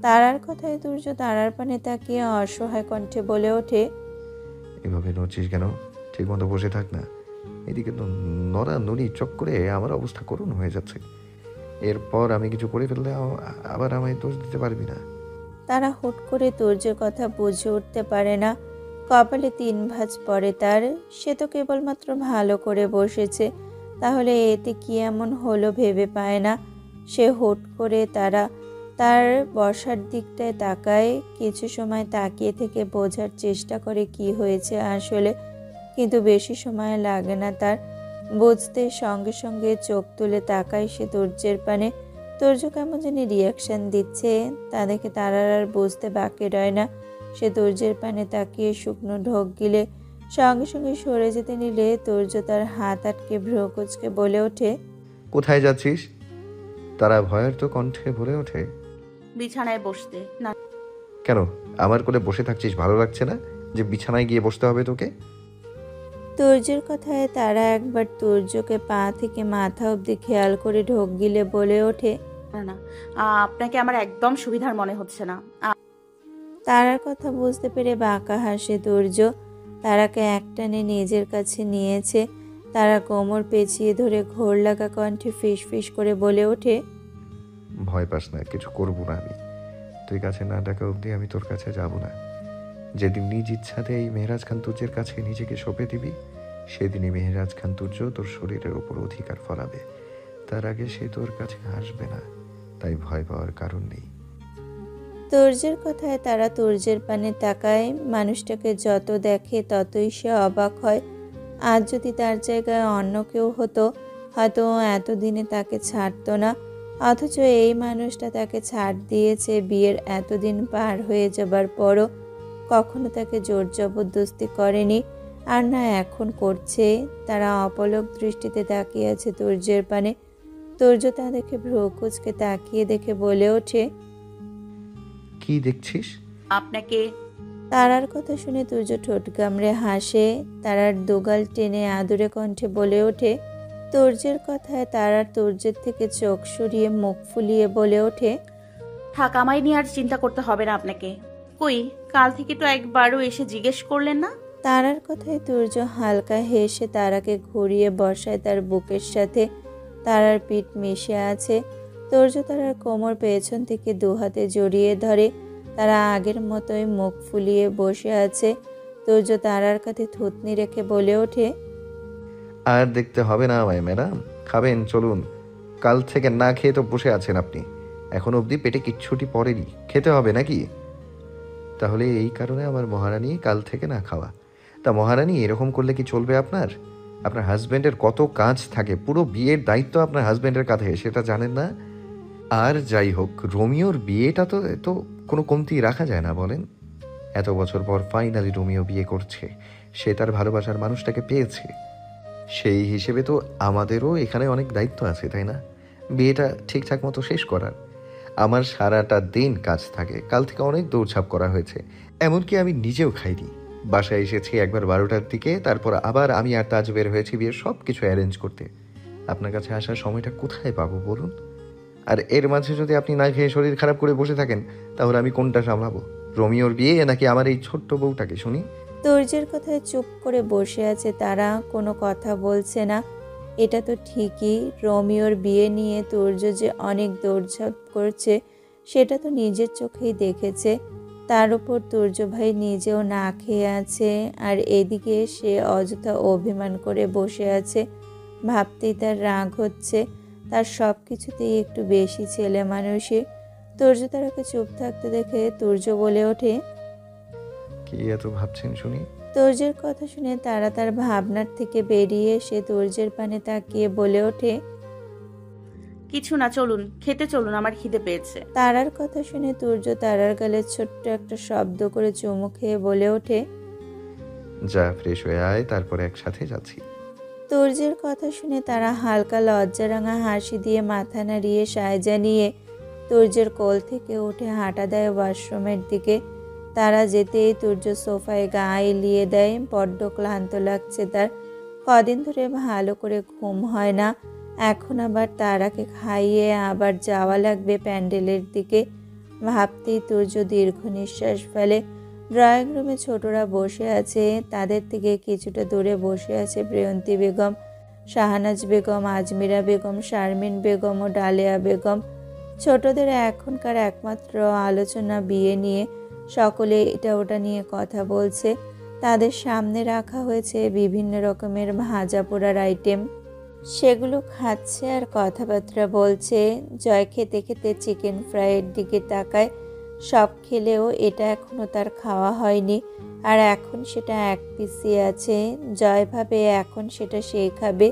তারার কথায় তুর্য তারার পানে তাকিয়ে অসহায় কণ্ঠে বলে ওঠে, এভাবে নড়ছিস কেন? ঠিক মতো বসে থাক না। এদিকে তো নড়া নড়ি চক্করে আমার অবস্থা করুণ হয়ে যাচ্ছে। এরপর আমি কিছু করে ফেললে আবার আমায় দোষ দিতে পারবি না। তারা হুট করে তুর্যের কথা বুঝে উঠতে পারে না। কপালে 3 ভাঁজ পড়ে তার। সে তো কেবলমাত্র ভালো করে বসেছে, তাহলে এতে কি এমন হলো ভেবে পায় না। সে হুট করে তার বসার দিকটায় তাকায়। কিছু সময় তাকিয়ে থেকে বোঝার চেষ্টা করে কি হয়েছে আসলে, কিন্তু বেশি সময় লাগে না তার বুঝতে। সঙ্গে সঙ্গে চোখ তুলে তাকায় সে তুর্যের পানে। তুর্য কেমন জানি রিয়াকশন দিচ্ছে। তা দেখে তারার আর বুঝতে বাকি রয় না। সে তুর্যের পানে তাকিয়ে শুকনো ঢোক গিলে সঙ্গে সঙ্গে সরে যেতে নিলে তুর্য তার হাত আটকে ভ্রু কুঁচকে বলে ওঠে, কোথায় যাচ্ছিস? তারা ভয়ের তো কণ্ঠে বলে ওঠে, বিছানায় বসতে। না। কেন আমার কোলে বসে থাকছিস? ভালো লাগছে না যে বিছানায় গিয়ে বসতে হবে তোকে? তুর্যের কথায় তারা একবার তুর্যকে পা থেকে মাথা অবধি খেয়াল করে ঢোক গিলে বলে ওঠে, না, আপনাকে আমার একদম সুবিধার মনে হচ্ছে না। তারার কথা বুঝতে পেরে বাঁকা হাসে তুর্য। তারাকে একটানে নিজের কাছে নিয়েছে। তারা কোমর পেঁচিয়ে ধরে ঘোর লাগা কণ্ঠে ফিস ফিস করে বলে ওঠে, ভয় পাস না, কিছু করবো না আমি। তুই কাছে না ডাকা অবধি আমি তোর কাছে যাব না। যেদিন নিজ ইচ্ছাতে এই মেহরাজ খান তুর্যের কাছে নিজেকে সঁপে দিবি, সেদিনই মেহরাজ খান তুর্য তোর শরীরের উপর অধিকার ফলাবে। তার আগে সে তোর কাছে আসবে না, তাই ভয় পাওয়ার কারণ নেই। তুর্যের কথায় তারা তুর্যের পানে তাকায়। মানুষটাকে যত দেখে ততই সে অবাক হয়। আজ যদি তার জায়গায় অন্য কেউ হতো হয়তো এতদিনে তাকে ছাড়তো না, অথচ এই মানুষটা তাকে ছাড় দিয়েছে বিয়ের এতদিন পার হয়ে যাবার পরও। কখনো তাকে জোর জবরদস্তি করেনি, আর না এখন করছে। তারা অপলক দৃষ্টিতে তাকিয়ে আছে তুর্যের পানে। তুর্য তা দেখে ভ্রু কুঁচকে তাকিয়ে দেখে বলে ওঠে, কি দেখছিস? আপনাকে। তারার কথা শুনে তুর্য ঠোঁট কামড়ে হাসে। তারার দুগাল টেনে আদুরে কণ্ঠে বলে ওঠে। তুর্যের কথায় তারার তুর্যের থেকে চোখ সরিয়ে মুখ ফুলিয়ে বলে ওঠে, থাক, আমায় নিয়ে আর চিন্তা করতে হবে না আপনাকে। কই, কাল থেকে তো একবারও এসে জিজ্ঞেস করলেন না। তারার কথায় তুর্য হালকা হেসে তারাকে ঘুরিয়ে বসায় তার বুকের সাথে। তারার পিঠ মিশে আছে। তুর্য তারার কোমর পেছন থেকে দুহাতে জড়িয়ে ধরে। তারা আগের মতোই মুখ ফুলিয়ে বসে আছে। তুর্য তারার কাঁধে থুতনি রেখে বলে ওঠে, আর দেখতে হবে না আমায় ম্যাডাম, খাবেন চলুন। কাল থেকে না খেয়ে তো বসে আছেন আপনি, এখন অবধি পেটে কিচ্ছুটি পড়েনি, খেতে হবে নাকি? তাহলে এই কারণে আমার মহারানী কাল থেকে না খাওয়া। তা মহারানী, এরকম করলে কি চলবে? আপনার হাজব্যান্ডের কত কাজ থাকে, পুরো বিয়ের দায়িত্ব আপনার হাজব্যান্ডের কাঁধে, সেটা জানেন না? আর যাই হোক, রোমিওর বিয়েটা তো কোনো কমতি রাখা যায় না বলেন? এত বছর পর ফাইনালি রোমিও বিয়ে করছে, সে তার ভালোবাসার মানুষটাকে পেয়েছে। সেই হিসেবে তো আমাদেরও এখানে অনেক দায়িত্ব আছে, তাই না? বিয়েটা ঠিকঠাক মতো শেষ করার। আমার সারাটা দিন কাজ থাকে, কাল থেকে অনেক দৌড়ঝাঁপ করা হয়েছে, এমনকি আমি নিজেও খাইনি। বাসায় এসেছি একবার 12টার দিকে, তারপর আবার আমি আর তাজ বের হয়েছি বিয়ের সব কিছু অ্যারেঞ্জ করতে। আপনার কাছে আসার সময়টা কোথায় পাবো বলুন? আর এর মাঝে যদি আপনি না খেয়ে শরীর খারাপ করে বসে থাকেন, তাহলে আমি কোনটা সামলাবো? রোমিওর বিয়ে নাকি আমার এই ছোট্ট বউটাকে? শুনি। তুর্যের কথায় চুপ করে বসে আছে তারা, কোনো কথা বলছে না। এটা তো ঠিকই, রোমিওর বিয়ে নিয়ে তুর্য যে অনেক দৌড়ঝাঁপ করছে সেটা তো নিজের চোখেই দেখেছে। তার উপর তুর্য ভাই নিজেও না খেয়ে আছে, আর এদিকে সে অযথা অভিমান করে বসে আছে। ভাবতেই তার রাগ হচ্ছে। তার সব কিছুতেই একটু বেশি ছেলে মানুষই। তুর্য তারাকে চুপ থাকতে দেখে তুর্য বলে ওঠে, কি এত ভাবছেন শুনি? তুর্যের কথা শুনে তারা তার ভাবনার থেকে বেরিয়ে এসে তুর্যের পানে তাকিয়ে বলে ওঠে, কিছু না, চলুন খেতে চলুন, আমার খিদে পেয়েছে। তারার কথা শুনে তুর্য তারার গালে ছোট্ট একটা শব্দ করে চুমু খেয়ে বলে ওঠে, যা ফ্রেশ হয়ে আয়, তারপরে একসাথে যাচ্ছি। তুর্যের কথা শুনে তারা হালকা লজ্জারাঙা হাসি দিয়ে মাথা নাড়িয়ে সায় জানিয়ে তুর্যের কোল থেকে উঠে হাঁটা দেয় ওয়াশরুমের দিকে। তারা যেতেই তুর্য সোফায় গা এলিয়ে দেয়। বড্ড ক্লান্ত লাগছে তার, কদিন ধরে ভালো করে ঘুম হয় না। এখন আবার তারাকে খাইয়ে আবার যাওয়া লাগবে প্যান্ডেলের দিকে। ভাবতেই তুর্য দীর্ঘ নিঃশ্বাস ফেলে। ড্রয়িং রুমে ছোটরা বসে আছে, তাদের থেকে কিছুটা দূরে বসে আছে প্রিয়ন্তী বেগম, শাহনাজ বেগম, আজমিরা বেগম, শারমিন বেগম ও ডালেয়া বেগম। ছোটদের এখনকার একমাত্র আলোচনা বিয়ে নিয়ে। সকলে এটা ওটা নিয়ে কথা বলছে। তাদের সামনে রাখা হয়েছে বিভিন্ন রকমের ভাজা পোড়ার আইটেম, সেগুলো খাচ্ছে আর কথাবার্তা বলছে। জয় খেতে খেতে চিকেন ফ্রাইয়ের দিকে তাকায়। সব খেলেও এটা এখনও তার খাওয়া হয়নি, আর এখন সেটা এক পিসই আছে। জয় ভাবে এখন সেটা সে খাবে।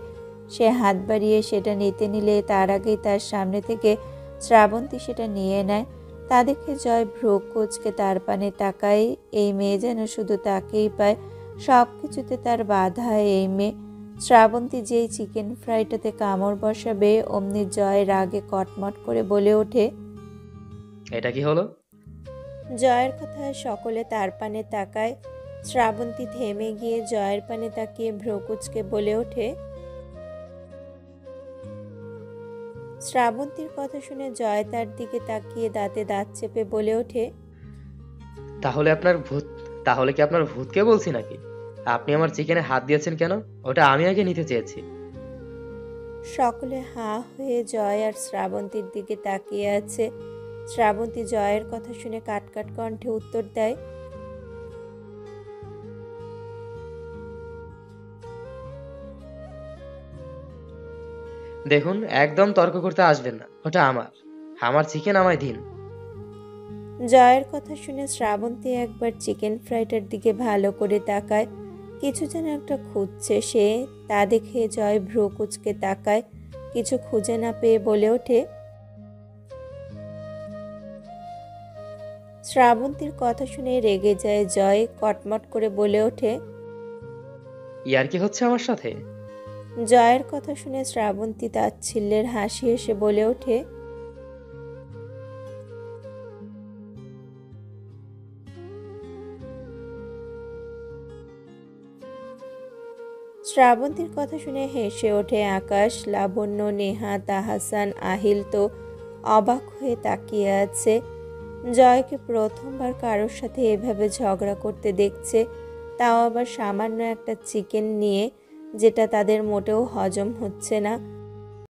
সে হাত বাড়িয়ে সেটা নিতে নিলে তার আগেই তার সামনে থেকে শ্রাবন্তী সেটা নিয়ে নেয়। তা দেখে জয় ভ্রু কুঁচকে তার পানে তাকায়। এই মেয়ে যেন শুধু তাকেই পায়, সব কিছুতে তার বাধা এই মেয়ে। শ্রাবন্তী যেই চিকেন ফ্রাইটাতে কামড় বসাবে, অমনি জয় রাগে কটমট করে বলে ওঠে, এটা কি হলো? জয়ের কথায় সকলে তার পানে তাকায়। শ্রাবন্তী থেমে গিয়ে জয়ের পানে তাকিয়ে ভ্রু কুঁচকে বলে ওঠে। শ্রাবন্তীর কথা শুনে জয় তার দিকে তাকিয়ে দাঁতে দাঁত চেপে বলে ওঠে, তাহলে কি আপনার ভূতকে বলছি নাকি? আপনি আমার চিকেনে হাত দিয়েছেন কেন? ওটা আমি আগে নিতে চেয়েছি। সকলে হাঁ হয়ে জয় আর শ্রাবন্তীর দিকে তাকিয়ে আছে। শ্রাবন্তী জয়ের কথা শুনে কাটকাট কণ্ঠে উত্তর দেয়, দেখুন, একদম তর্ক করতে আসবেন না, ওটা আমার চিকেন, আমায় দিন। জয়ের কথা শুনে শ্রাবন্তী একবার চিকেন ফ্রাইটার দিকে ভালো করে তাকায়, কিছু যেন একটা খুঁজছে সে। তা দেখে জয় ভ্রু কুচকে তাকায়, কিছু খুঁজে না পেয়ে বলে ওঠে, শ্রাবন্তীর কথা শুনে রেগে যায় জয়, কটমট করে বলে ওঠে। ইয়ার কি হচ্ছে আমার সাথে? জয়ের কথা শুনে শ্রাবন্তী তাচ্ছিল্যের হাসি হেসে বলে ওঠে, শ্রাবন্তীর কথা শুনে হেসে ওঠে আকাশ। লাবণ্য, নেহা, তাহাসান, আহিল তো অবাক হয়ে তাকিয়ে আছে। জয়কে প্রথমবার কারোর সাথে এভাবে ঝগড়া করতে দেখছে, তাও আবার সামান্য একটা চিকেন নিয়ে, যেটা তাদের মোটেও হজম হচ্ছে না।